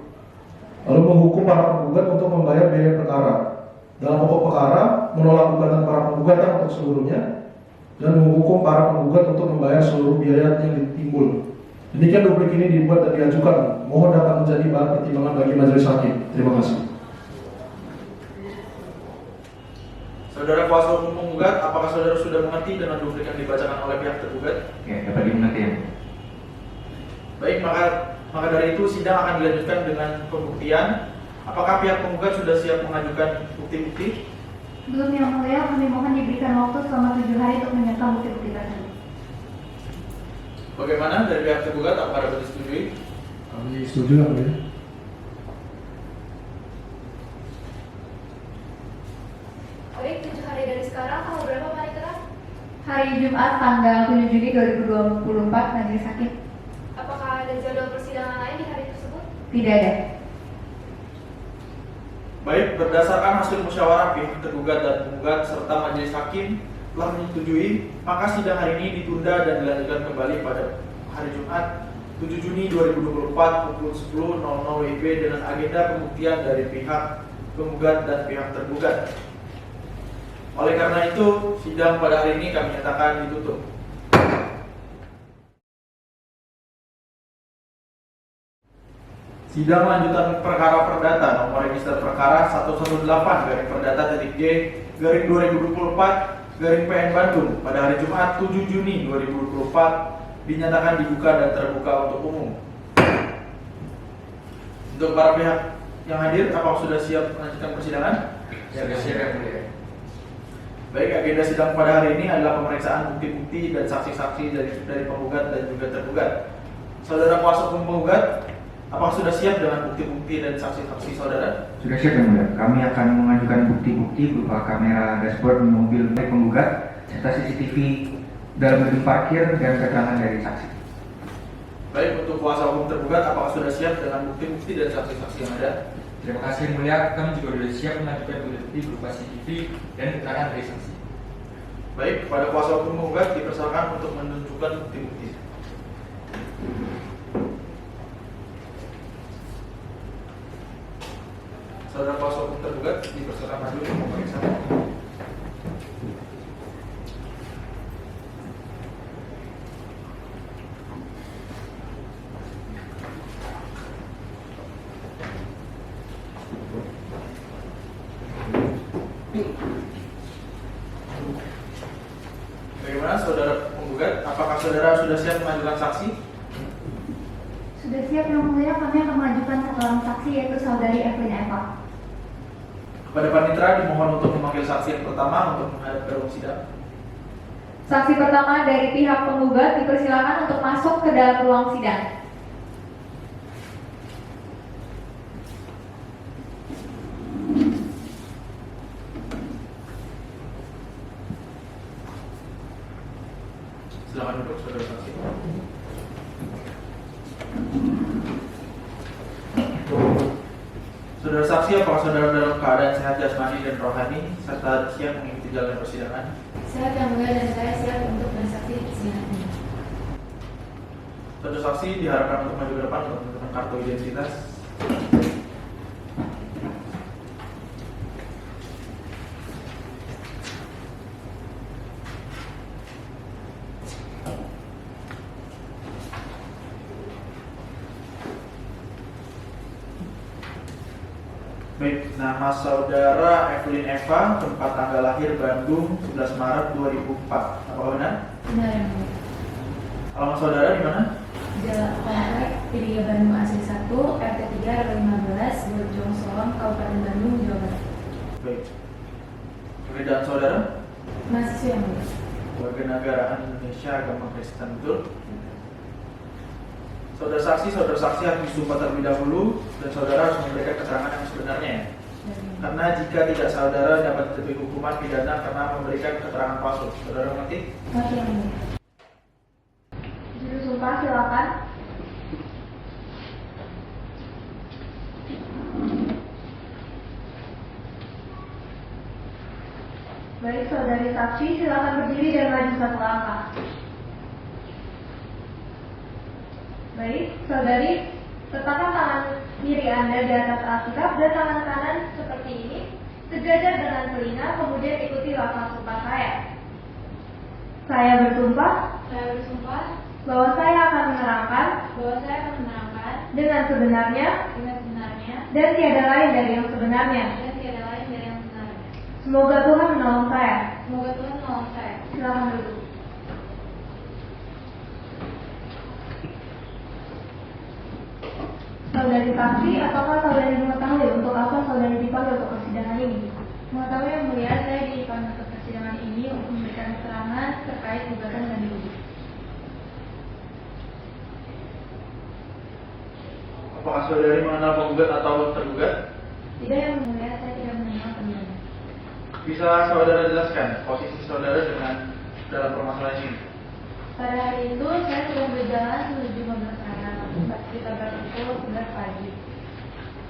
Lalu menghukum para penggugat untuk membayar biaya perkara. Dalam pokok perkara, menolak gugatan para penggugat untuk seluruhnya dan menghukum para penggugat untuk membayar seluruh biaya yang ditimbul. Demikian duplik ini dibuat dan diajukan. Mohon dapat menjadi bahan pertimbangan bagi majelis hakim. Terima kasih. Saudara kuasa hukum penggugat, apakah saudara sudah mengerti dengan duplik yang dibacakan oleh pihak tergugat? Ya, dapat dimengerti ya. Baik, maka dari itu sidang akan dilanjutkan dengan pembuktian. Apakah pihak penggugat sudah siap mengajukan bukti-bukti? Belum, Yang Mulia. Kami mohon diberikan waktu selama 7 hari untuk menyiapkan bukti-bukti tersebut. Bagaimana dari pihak tergugat? Apakah dapat disetujui? Kami setuju, Yang Mulia. Baik, 7 hari dari sekarang, tanggal berapa Panitera? Hari Jumat tanggal 7 Juni 2024, Majelis Hakim. Apakah ada jadwal persidangan lain di hari tersebut? Tidak ada. Baik, berdasarkan hasil musyawarah pihak tergugat dan penggugat serta majelis hakim telah menyetujui, maka sidang hari ini ditunda dan dilanjutkan kembali pada hari Jumat 7 Juni 2024 pukul 10.00 WIB dengan agenda pembuktian dari pihak penggugat dan pihak tergugat. Oleh karena itu, sidang pada hari ini kami nyatakan ditutup. Sidang lanjutan perkara perdata nomor register perkara 118-Perdata-G-2024-PN Bandung pada hari Jumat 7 Juni 2024 dinyatakan dibuka dan terbuka untuk umum. Untuk para pihak yang hadir, apakah sudah siap melanjutkan persidangan? Sudah siap, Yang Mulia. Baik, agenda sidang pada hari ini adalah pemeriksaan bukti-bukti dan saksi-saksi dari penggugat dan juga tergugat. Saudara kuasa hukum penggugat, apakah sudah siap dengan bukti-bukti dan saksi-saksi saudara? Sudah siap, Yang Mulia. Kami akan mengajukan bukti-bukti berupa kamera dashboard mobil milik penggugat serta CCTV dalam gedung parkir dan keterangan dari saksi. Baik, untuk kuasa hukum tergugat, apakah sudah siap dengan bukti-bukti dan saksi-saksi yang ada? Terima kasih, Yang Mulia. Kami juga sudah siap mengajukan bukti berupa CCTV dan keterangan dari saksi. Baik, kepada kuasa hukum penggugat dipersilakan untuk menunjukkan bukti-bukti. Saudara kuasa hukum tergugat dipersilakan maju untuk memeriksa. Bagaimana saudara penggugat? Apakah saudara sudah siap mengajukan saksi? Sudah siap, Yang Mulia. Kami akan mengajukan satu orang saksi, yaitu saudari Evelyn Eva. Kepada panitera dimohon untuk memanggil saksi yang pertama untuk menghadap ke ruang sidang. Saksi pertama dari pihak penggugat dipersilakan untuk masuk ke dalam ruang sidang. Silakan duduk, saudara saksi. Saudara saksi, apakah saudara dalam keadaan sehat jasmani dan rohani serta siap mengikuti jalannya persidangan? Sehat yang mulia dan saya siap untuk bersaksi di persidangan ini. Saudara saksi diharapkan untuk maju ke depan untuk menentukan kartu identitas. Baik, nama saudara Evelyn Eva, tempat tanggal lahir Bandung 11 Maret 2004. Apakah benar? Benar yang mulia. Alamat saudara di mana? Jalan Komplek Pidiga Bandung AC 1 RT 3 RW 15 Bojong Soang Kabupaten Bandung Jawa Barat. Baik. Pekerjaan saudara? Mahasiswa yang mulia. Warga negara Indonesia agama Kristen, betul? Saudara saksi harus disumpah terlebih dahulu dan saudara harus memberikan keterangan yang sebenarnya ya. Karena jika tidak, saudara dapat diberi hukuman pidana karena memberikan keterangan palsu. Saudara mengerti? Mengerti yang mulia. Juru sumpah silakan. Baik, saudari saksi silakan berdiri dan maju satu langkah. Baik, saudari, letakkan tangan kiri Anda di atas Alkitab dan tangan kanan seperti ini, sejajar dengan telinga, kemudian ikuti lafaz sumpah saya. Saya bersumpah bahwa saya akan menerangkan dengan sebenarnya dan tiada lain dari yang sebenarnya. Semoga Tuhan menolong saya. Silakan duduk. Saudari saksi, apakah saudari mengetahui untuk apa saudari dipanggil untuk persidangan ini? Mengetahui yang mulia, saya dipanggil ke persidangan ini untuk memberikan keterangan terkait gugatan yang digugat. Apakah saudari mengenal penggugat atau tergugat? Tidak yang mulia, saya tidak mengenal penggugat. Bisa saudara jelaskan posisi saudara dalam permasalahan ini? Pada hari itu, saya sedang berjalan menuju mobil saya sekitar pukul 11 pagi.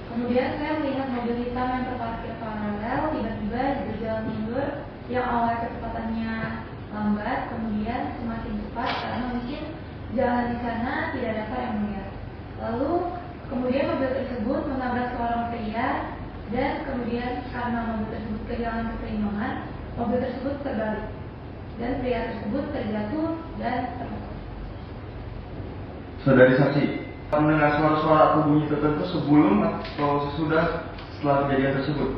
Kemudian saya melihat mobil hitam yang terparkir paralel tiba-tiba berjalan mundur yang awal kecepatannya lambat, kemudian semakin cepat karena mungkin jalan di sana tidak dapat yang mulia. Lalu kemudian mobil tersebut menabrak seorang pria dan kemudian karena mobil tersebut kehilangan keseimbangan, mobil tersebut terbalik dan pria tersebut terjatuh dan terluka. Saudari saksi, mendengar suara-suara atau bunyi tertentu sebelum atau sesudah setelah kejadian tersebut?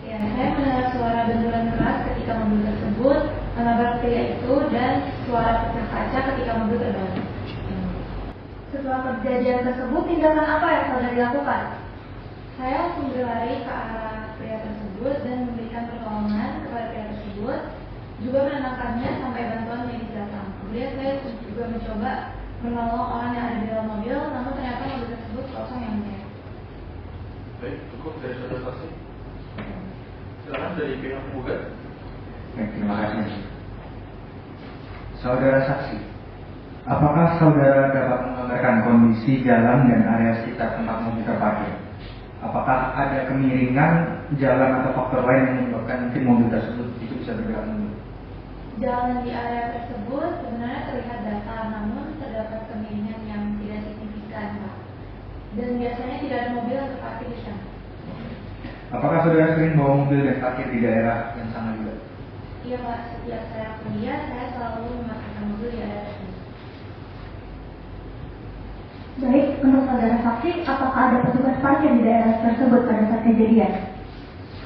Ya, saya mendengar suara benturan keras ketika mobil tersebut menabrak pria itu dan suara pecah kaca ketika mobil terbalik. Setelah kejadian tersebut, tindakan apa yang saudari lakukan? Saya langsung berlari ke arah pria tersebut dan memberikan pertolongan kepada pria tersebut, juga menenangkannya sampai bantuan medis datang. Kemudian saya juga mencoba menolong orang yang ada di dalam mobil, namun ternyata mobil tersebut kosong yang mulia. Baik, cukup dari saudara saksi. Silakan dari pihak penggugat. Baik, terima kasih. Saudara saksi, apakah saudara dapat menggambarkan kondisi jalan dan area sekitar tempat mobil terparkir? Apakah ada kemiringan jalan atau faktor lain yang menyebabkan mungkin mobil tersebut itu bisa bergerak mundur? Jalan di area tersebut sebenarnya terlihat datar, namun terdapat kemiringan yang tidak signifikan, Pak. Dan biasanya tidak ada mobil yang terparkir di sana. Apakah saudara sering bawa mobil dan parkir di daerah yang sama juga? Iya, Pak. Setiap saya kuliah, saya selalu memarkirkan mobil di area tersebut. Baik, untuk saudara saksi, apakah ada petugas parkir di daerah tersebut pada saat kejadian?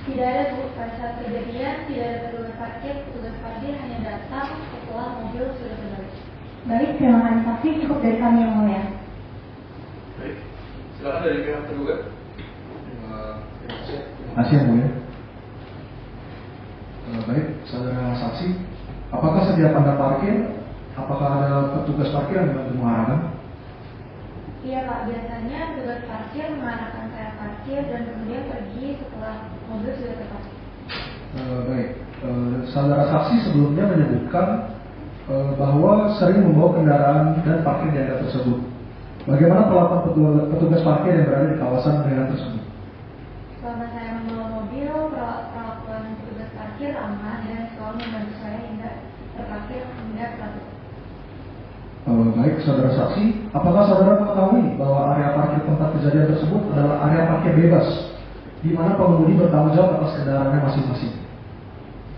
Tidak ada, Bu. Pada saat kejadian, tidak ada petugas parkir. Petugas parkir hanya datang setelah mobil sudah terbalik. Baik, terima kasih saksi. Cukup dari kami yang mulia. Baik, silakan dari pihak tergugat. Terima kasih yang mulia. Baik, saudara saksi, apakah setiap Anda parkir apakah ada petugas parkir yang membantu mengarahkan? Iya Pak, biasanya petugas parkir mengarahkan saya parkir dan kemudian pergi setelah mobil sudah terparkir. Baik, saudara saksi sebelumnya menyebutkan bahwa sering membawa kendaraan dan parkir di daerah tersebut. Bagaimana perlakuan petugas parkir yang berada di kawasan daerah tersebut? Selama saya membawa mobil, perlakuan petugas parkir ramah dan selalu membantu saya hingga terparkir hingga tertutup. Baik, saudara saksi, apakah saudara mengetahui bahwa area parkir tempat kejadian tersebut adalah area parkir bebas, di mana pengemudi bertanggung jawab atas kendaraannya masing-masing?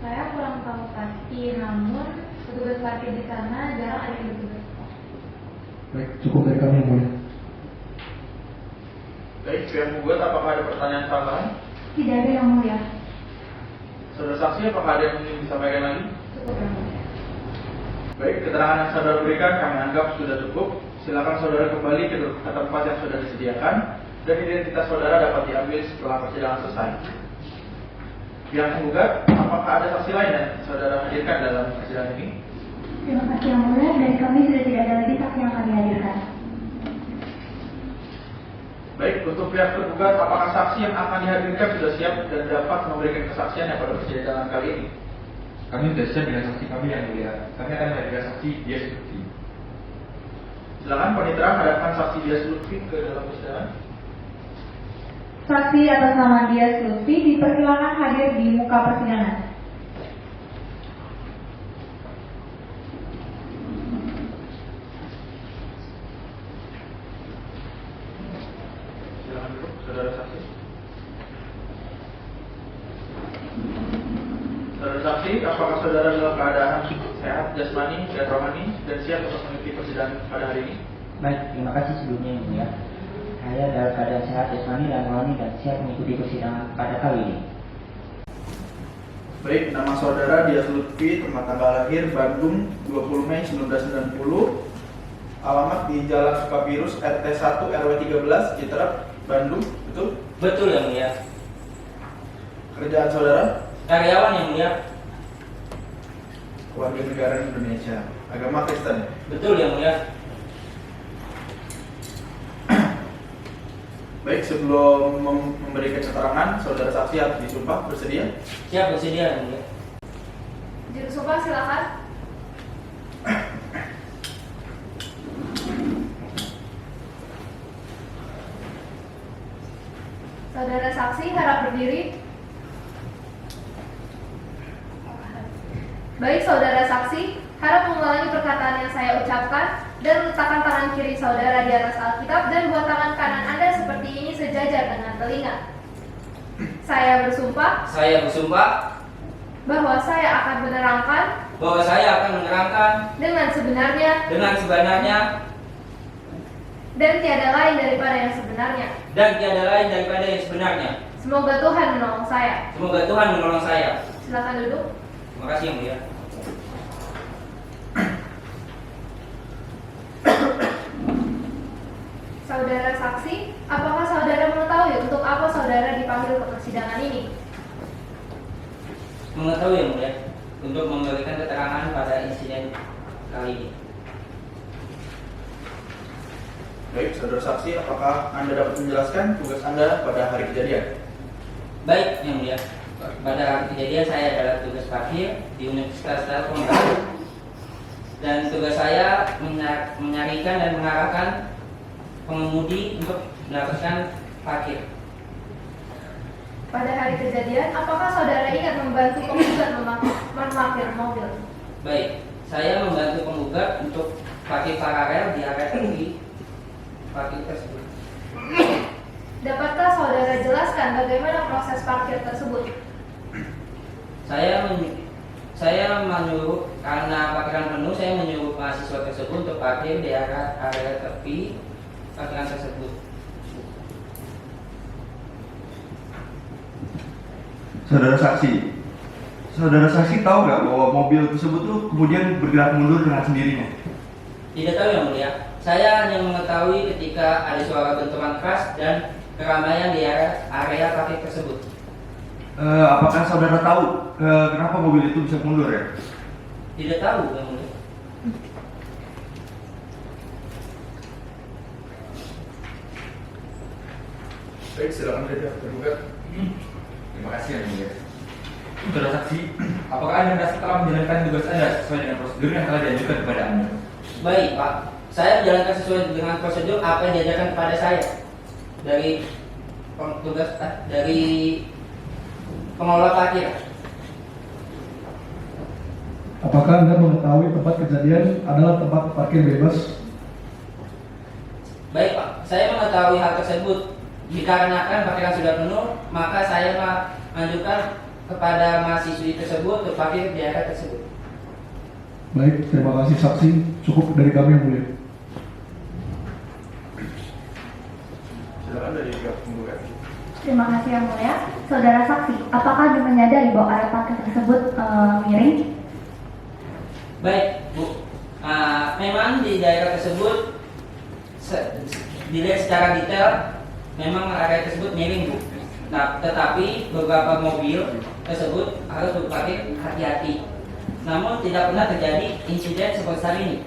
Saya kurang tahu pasti, namun petugas parkir di sana jarang ada yang bertugas. Baik, cukup dari kami yang mulia. Baik, pihak penggugat apakah ada pertanyaan tambahan? Tidak ada yang mulia. Saudara saksi apakah ada yang ingin disampaikan lagi? Cukup yang mulia. Baik, keterangan yang saudara berikan kami anggap sudah cukup. Silakan saudara kembali ke tempat yang sudah disediakan dan identitas saudara dapat diambil setelah persidangan selesai. Pihak penggugat, apakah ada saksi lain yang saudara hadirkan dalam persidangan ini? Terima kasih yang mulia, dari kami sudah tidak ada lagi saksi yang kami hadirkan. Baik, untuk pihak tergugat, apakah saksi yang akan dihadirkan sudah siap dan dapat memberikan kesaksiannya pada persidangan kali ini? Kami sudah siap dengan saksi kami yang mulia. Kami akan menghadirkan saksi Dias Lutfi. Silakan panitera hadapkan saksi Dias Lutfi ke dalam persidangan. Saksi atas nama Dias Lutfi dipersilakan hadir di muka persidangan. Silakan duduk, saudara saksi. Saudara saksi, apakah saudara dalam keadaan sehat, jasmani, dan rohani, dan siap untuk mengikuti persidangan pada hari ini? Baik, terima kasih sebelumnya yang mulia. Saya dalam keadaan sehat, jasmani, dan rohani dan siap mengikuti persidangan pada kali ini. Baik, nama saudara Dias Lutfi, tempat tanggal lahir Bandung 20 Mei 1990, alamat di Jalan Sukabirus RT 1 RW 13 Citerep, Bandung, betul? Betul yang mulia. Kerjaan saudara? Karyawan yang mulia. Warga negara Indonesia. Agama Kristen? Betul yang mulia. Baik, sebelum memberikan keterangan, saudara saksi harus disumpah. Bersedia? Siap, bersedia yang mulia. Juru sumpah silakan. Saudara saksi harap berdiri. Baik, saudara saksi, harap mengulangi perkataan yang saya ucapkan dan letakkan tangan kiri saudara di atas Alkitab dan buat tangan kanan Anda seperti ini sejajar dengan telinga. Saya bersumpah bahwa saya akan menerangkan dengan sebenarnya dan tiada lain daripada yang sebenarnya. Semoga Tuhan menolong saya. Silakan duduk. Terima kasih yang mulia. Saudara saksi, apakah saudara mengetahui untuk apa saudara dipanggil ke persidangan ini? Mengetahui yang mulia, untuk memberikan keterangan pada insiden kali ini. Baik, saudara saksi, apakah Anda dapat menjelaskan tugas Anda pada hari kejadian? Baik yang mulia. Pada hari kejadian saya adalah tugas parkir di Universitas Telkom dan tugas saya menyarikan dan mengarahkan pengemudi untuk mendapatkan parkir. Pada hari kejadian, apakah saudara ingat membantu penggugat memarkir mobil? Baik, saya membantu penggugat untuk parkir paralel di area tepi parkir tersebut. Dapatkah saudara jelaskan bagaimana proses parkir tersebut? Saya menyuruh, karena parkiran penuh, saya menyuruh mahasiswa tersebut untuk parkir di area tepi parkiran tersebut. Saudara saksi tahu nggak bahwa mobil tersebut tuh kemudian bergerak mundur dengan sendirinya? Tidak tahu yang mulia. Saya hanya mengetahui ketika ada suara benturan keras dan keramaian di area parkir tersebut. Apakah saudara tahu kenapa mobil itu bisa mundur ya? Tidak tahu yang mulia. Baik, silakan dari pihak tergugat. Terima kasih yang mulia. Saudara saksi, apakah Anda merasa telah menjalankan tugas Anda sesuai dengan prosedur yang telah diajukan kepada Anda? Baik, Pak. Saya menjalankan sesuai dengan prosedur apa yang diajarkan kepada saya dari tugas dari pengelola parkir. Apakah Anda mengetahui tempat kejadian adalah tempat parkir bebas? Baik, Pak. Saya mengetahui hal tersebut. Dikarenakan parkiran sudah penuh, maka saya mengajukan kepada mahasiswi tersebut untuk parkir di area tersebut. Baik, terima kasih saksi. Cukup dari kami yang mulia. Silakan dari pihak penggugat. Terima kasih yang mulia. Saudara saksi, apakah Anda menyadari bahwa area parkir tersebut miring? Baik, Bu. Memang di daerah tersebut dilihat secara detail memang area tersebut miring, Bu. Nah, tetapi beberapa mobil tersebut harus berparkir hati-hati. Namun tidak pernah terjadi insiden sebesar ini.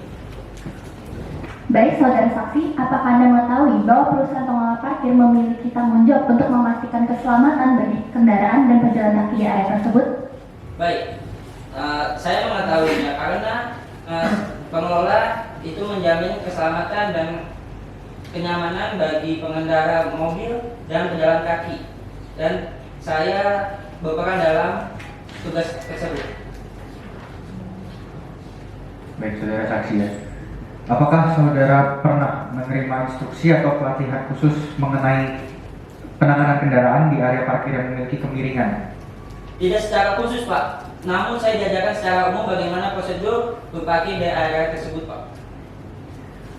Baik, saudara saksi, apakah Anda mengetahui bahwa perusahaan pengelola parkir memiliki tanggung jawab untuk memastikan keselamatan bagi kendaraan dan pejalan kaki di area tersebut? Baik, saya mengetahuinya karena pengelola itu menjamin keselamatan dan kenyamanan bagi pengendara mobil dan pejalan kaki. Dan saya berperan dalam tugas tersebut. Baik, saudara saksi ya. Apakah saudara pernah menerima instruksi atau pelatihan khusus mengenai penanganan kendaraan di area parkir yang memiliki kemiringan? Tidak secara khusus, Pak. Namun saya diajarkan secara umum bagaimana prosedur berparkir di area tersebut, Pak.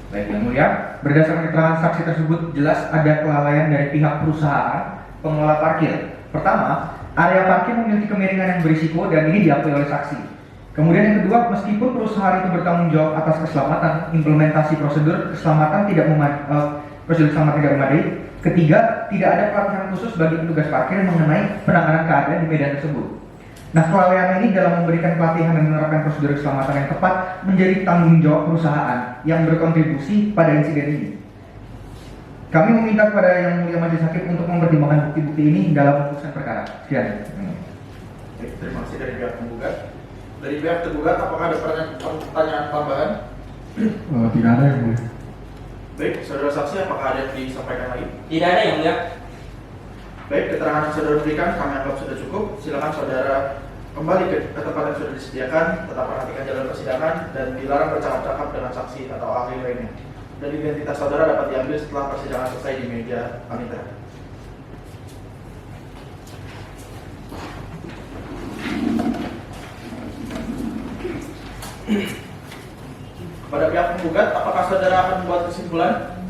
Baik, yang mulia, berdasarkan keterangan saksi tersebut jelas ada kelalaian dari pihak perusahaan pengelola parkir. Pertama, area parkir memiliki kemiringan yang berisiko dan ini diakui oleh saksi. Kemudian yang kedua, meskipun perusahaan itu bertanggung jawab atas keselamatan, implementasi prosedur keselamatan tidak memadai. Ketiga, tidak ada pelatihan khusus bagi petugas parkir mengenai penanganan keadaan di medan tersebut. Nah, kelalaian ini dalam memberikan pelatihan dan menerapkan prosedur keselamatan yang tepat menjadi tanggung jawab perusahaan yang berkontribusi pada insiden ini. Kami meminta kepada Yang Mulia Majelis Hakim untuk mempertimbangkan bukti-bukti ini dalam memutuskan perkara. Sekian. Baik, terima kasih dari pihak penggugat. Dari pihak tergugat, apakah ada pertanyaan tambahan? Tidak ada yang mulia. Baik, saudara saksi, apakah ada yang disampaikan lagi? Tidak ada yang mulia. Baik, keterangan yang saudara berikan kami anggap sudah cukup. Silakan saudara kembali ke tempat yang sudah disediakan, tetap perhatikan jalur persidangan dan dilarang bercakap-cakap dengan saksi atau ahli lainnya. Dan identitas saudara dapat diambil setelah persidangan selesai di meja panitera. Kepada pihak penggugat, apakah saudara akan membuat kesimpulan?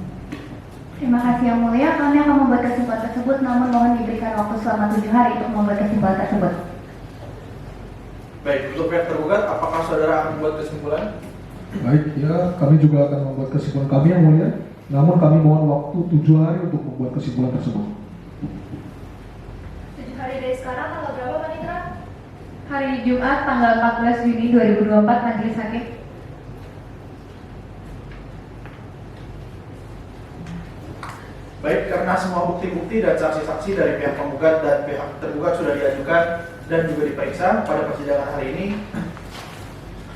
Terima kasih yang mulia, kami akan membuat kesimpulan tersebut, namun mohon diberikan waktu selama 7 hari untuk membuat kesimpulan tersebut. Baik, untuk pihak tergugat, apakah saudara akan membuat kesimpulan? Baik, ya kami juga akan membuat kesimpulan kami yang mulia. Namun kami mohon waktu 7 hari untuk membuat kesimpulan tersebut. 7 hari dari sekarang tanggal berapa, Panitra? Hari Jumat tanggal 14 Juni 2024, Majelis Hakim. Baik, karena semua bukti-bukti dan saksi-saksi dari pihak penggugat dan pihak tergugat sudah diajukan dan juga diperiksa pada persidangan hari ini,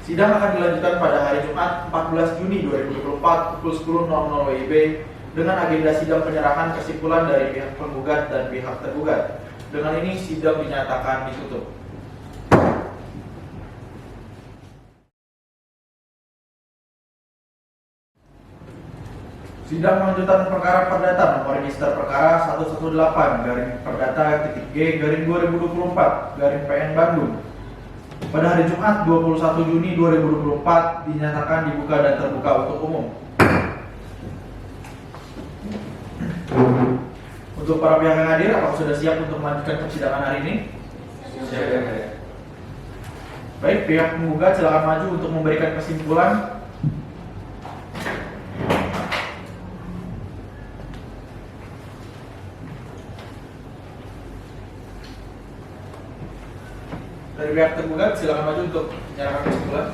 sidang akan dilanjutkan pada hari Jumat 14 Juni 2024 pukul 10.00 WIB dengan agenda sidang penyerahan kesimpulan dari pihak penggugat dan pihak tergugat. Dengan ini sidang dinyatakan ditutup. Sidang lanjutan perkara perdata nomor register perkara 118-G/2024 PN Bandung pada hari Jumat 21 Juni 2024 dinyatakan dibuka dan terbuka untuk umum. Untuk para pihak yang hadir, apakah sudah siap untuk melanjutkan persidangan hari ini? Siap. Baik, pihak penggugat silakan maju untuk memberikan kesimpulan. Dari pihak tergugat silakan maju untuk menyerahkan kesimpulan.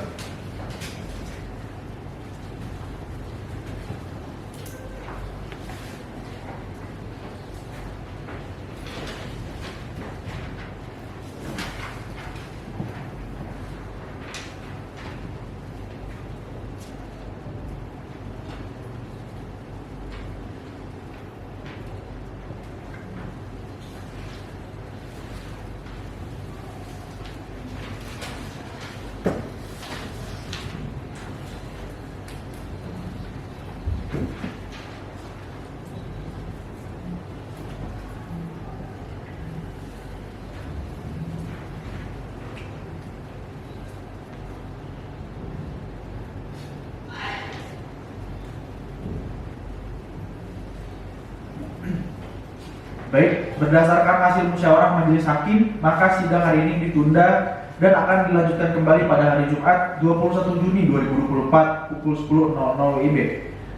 Baik, berdasarkan hasil musyawarah majelis hakim, maka sidang hari ini ditunda dan akan dilanjutkan kembali pada hari Jumat 21 Juni 2024 pukul 10.00 WIB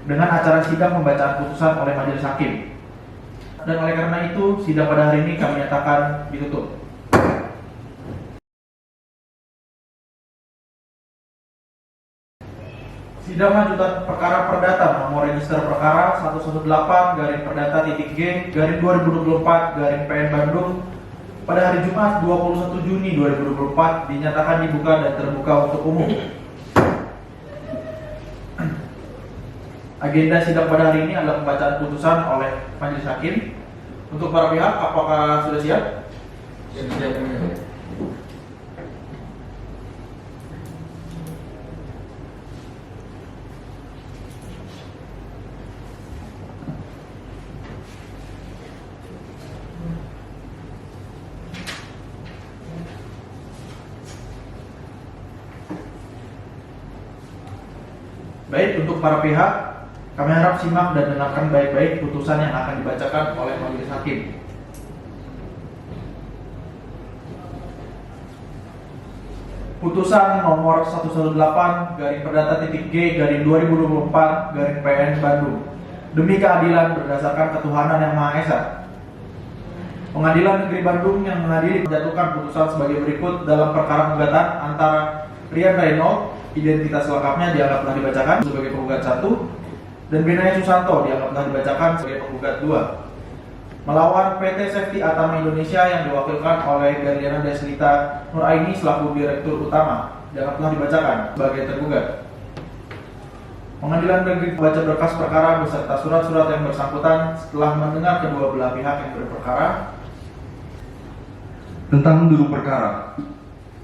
dengan acara sidang pembacaan putusan oleh majelis hakim. Dan oleh karena itu, sidang pada hari ini kami nyatakan ditutup. Sidang lanjutan perkara perdata nomor register perkara 118-perdata.G/2024-PN Bandung pada hari Jumat 21 Juni 2024 dinyatakan dibuka dan terbuka untuk umum. Agenda sidang pada hari ini adalah pembacaan putusan oleh majelis hakim. Untuk para pihak, apakah sudah siap? Siap. Baik, untuk para pihak, kami harap simak dan dengarkan baik-baik putusan yang akan dibacakan oleh majelis hakim. Putusan nomor 118-Perdata.G/2024-PN Bandung. Demi keadilan berdasarkan ketuhanan yang Maha Esa. Pengadilan Negeri Bandung yang mengadili menjatuhkan putusan sebagai berikut dalam perkara gugatan antara Rian Reynold, identitas lengkapnya dianggap telah dibacakan sebagai penggugat 1, dan Benaya Susanto dianggap telah dibacakan sebagai penggugat 2, melawan PT Safety Atama Indonesia yang diwakilkan oleh Berliana Deslita Nuraini selaku Direktur Utama dianggap telah dibacakan sebagai tergugat. Pengadilan Negeri membaca berkas perkara beserta surat-surat yang bersangkutan setelah mendengar kedua belah pihak yang berperkara. Tentang duduk perkara,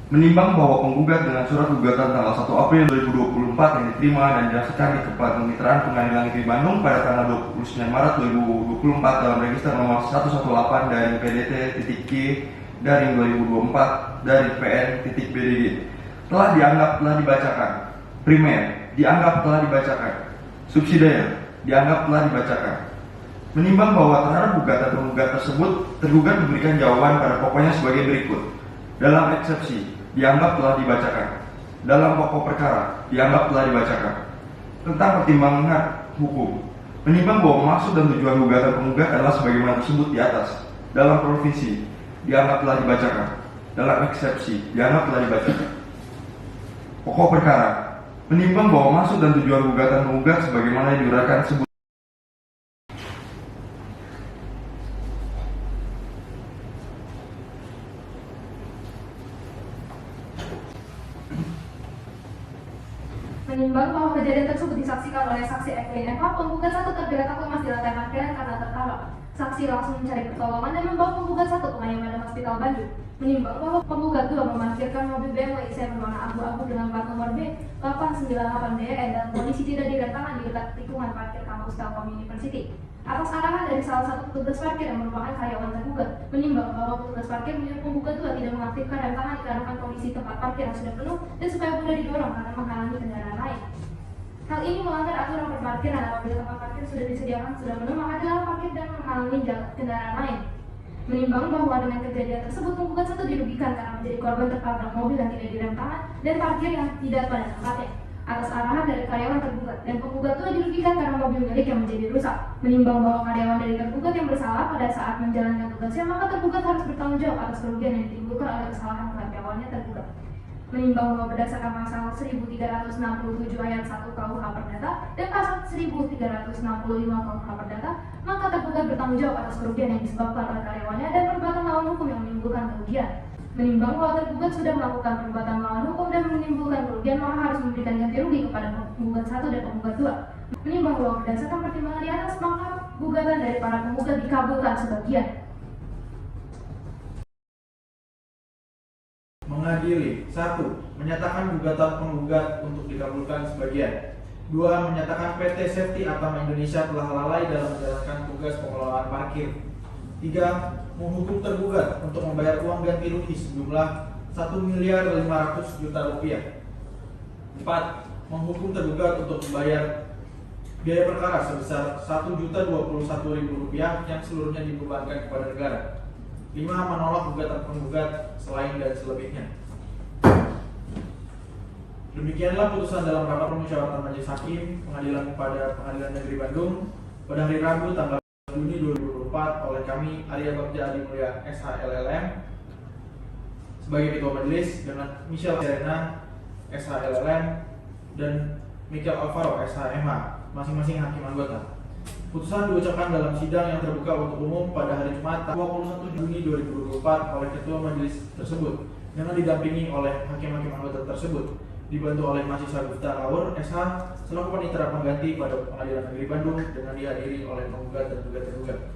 menimbang bahwa penggugat dengan surat gugatan tanggal 1 April 2024 yang diterima dan dilaksanakan di Kepala Kemitraan Pengadilan Negeri Bandung pada tanggal 29 Maret 2024 dalam register nomor 118 dari PDT.G/2024 dari PN.BDD telah dianggap telah dibacakan. Primer, dianggap telah dibacakan. Subsidiar, dianggap telah dibacakan. Menimbang bahwa terhadap gugatan penggugat tersebut, tergugat memberikan jawaban pada pokoknya sebagai berikut. Dalam eksepsi, dianggap telah dibacakan. Dalam pokok perkara, dianggap telah dibacakan. Tentang pertimbangan hukum, menimbang bahwa maksud dan tujuan gugatan penggugat adalah sebagaimana tersebut di atas. Dalam provinsi, dianggap telah dibacakan. Dalam eksepsi, dianggap telah dibacakan. Pokok perkara, menimbang bahwa maksud dan tujuan gugatan penggugat sebagaimana diuraikan sebut. Menimbang bahwa kejadian tersebut disaksikan oleh saksi Evelyn Eva, penggugat 1 tergeletak lemas di lantai parkiran karena tertabrak. Saksi langsung mencari pertolongan dan membawa penggugat 1 ke Mayamada Hospital Bandung. Menimbang bahwa penggugat 2 memarkirkan mobil BMW IC berwarna abu-abu dengan plat nomor B898BN dan kondisi tidak direm tangan di dekat tikungan parkir kampus Telkom University. Atas arahan dari salah satu petugas parkir yang merupakan karyawan tergugat, menimbang bahwa petugas parkir menyuruh penggugat 2 tidak mengaktifkan rem tangan dikarenakan kondisi tempat parkir yang sudah penuh dan supaya mudah didorong karena menghalangi kendaraan lain. Hal ini melanggar aturan berparkiran apabila tempat parkir sudah disediakan sudah penuh maka dilarang parkir dan menghalangi kendaraan lain. Menimbang bahwa dengan kejadian tersebut penggugat 1 dirugikan karena menjadi korban tertabrak mobil yang tidak direm tangan dan parkir yang tidak pada tempatnya. Atas arahan dari karyawan tergugat dan penggugat 2 dirugikan karena mobil milik yang menjadi rusak. Menimbang bahwa karyawan dari tergugat yang bersalah pada saat menjalankan tugasnya, maka tergugat harus bertanggung jawab atas kerugian yang ditimbulkan oleh kesalahan karyawannya tergugat. Menimbang bahwa berdasarkan pasal 1367 ayat 1 KUH Perdata dan pasal 1365 KUH Perdata, maka tergugat bertanggung jawab atas kerugian yang disebabkan oleh karyawannya dan perbuatan melawan hukum yang menimbulkan kerugian. Menimbang bahwa tergugat sudah melakukan perbuatan melawan hukum dan menimbulkan kerugian, maka harus memberikan ganti rugi kepada penggugat 1 dan penggugat 2. Menimbang bahwa berdasarkan pertimbangan di atas, maka gugatan dari para penggugat dikabulkan sebagian. Mengadili 1. Menyatakan gugatan penggugat untuk dikabulkan sebagian. 2. Menyatakan PT Safety Atama Indonesia telah lalai dalam menjalankan tugas pengelolaan parkir. 3. Menghukum tergugat untuk membayar uang ganti rugi sejumlah 1.500.000.000 rupiah. 4. Menghukum tergugat untuk membayar biaya perkara sebesar Rp1.021.000 yang seluruhnya dibebankan kepada negara. 5. Menolak gugatan penggugat selain dan selebihnya. Demikianlah putusan dalam rapat permusyawaratan Majelis Hakim Pengadilan pada Pengadilan Negeri Bandung pada hari Rabu tanggal Juni 2024 oleh kami Arya Bagja Adi Mulya SHLLM sebagai Ketua Majelis dengan Michelle Serena SHLLM dan Michael Alvaro SHMH masing-masing hakim anggota. Putusan diucapkan dalam sidang yang terbuka untuk umum pada hari Jumat 21 Juni 2024 oleh Ketua Majelis tersebut dengan didampingi oleh hakim-hakim anggota tersebut, dibantu oleh mahasiswa Gufta Laur SH selaku panitera pengganti pada Pengadilan Negeri Bandung dengan dihadiri oleh penggugat dan juga tergugat.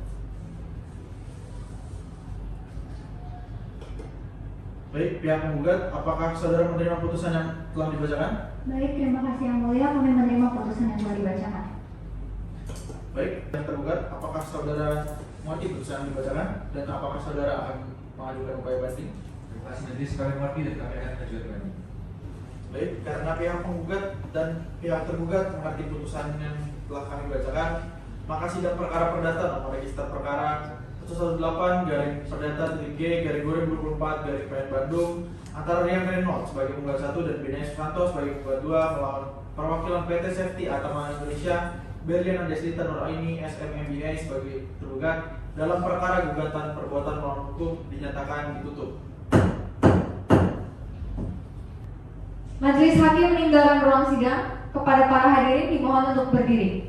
Baik, pihak penggugat, apakah saudara menerima putusan yang telah dibacakan? Baik, terima kasih Yang Mulia, kami menerima putusan yang telah dibacakan. Baik, yang tergugat, apakah saudara mengerti putusan yang dibacakan dan apakah saudara akan mengajukan upaya banding? Terima kasih, majelis kami mengerti dan kami akan mengajukan banding. Baik, karena pihak penggugat dan pihak tergugat mengerti putusan yang telah kami bacakan, maka sidang perkara perdata nomor register perkara 118-Perdata-G-2024-PN Bandung antara Rian Reynolds sebagai penggugat 1 dan Benyamin Susanto sebagai penggugat 2 melawan perwakilan PT Safety Atama Indonesia, Berliana Deslita Nuraini SMMBA sebagai tergugat dalam perkara gugatan perbuatan melawan hukum dinyatakan ditutup. Majelis Hakim meninggalkan ruang sidang. Kepada para hadirin dimohon untuk berdiri.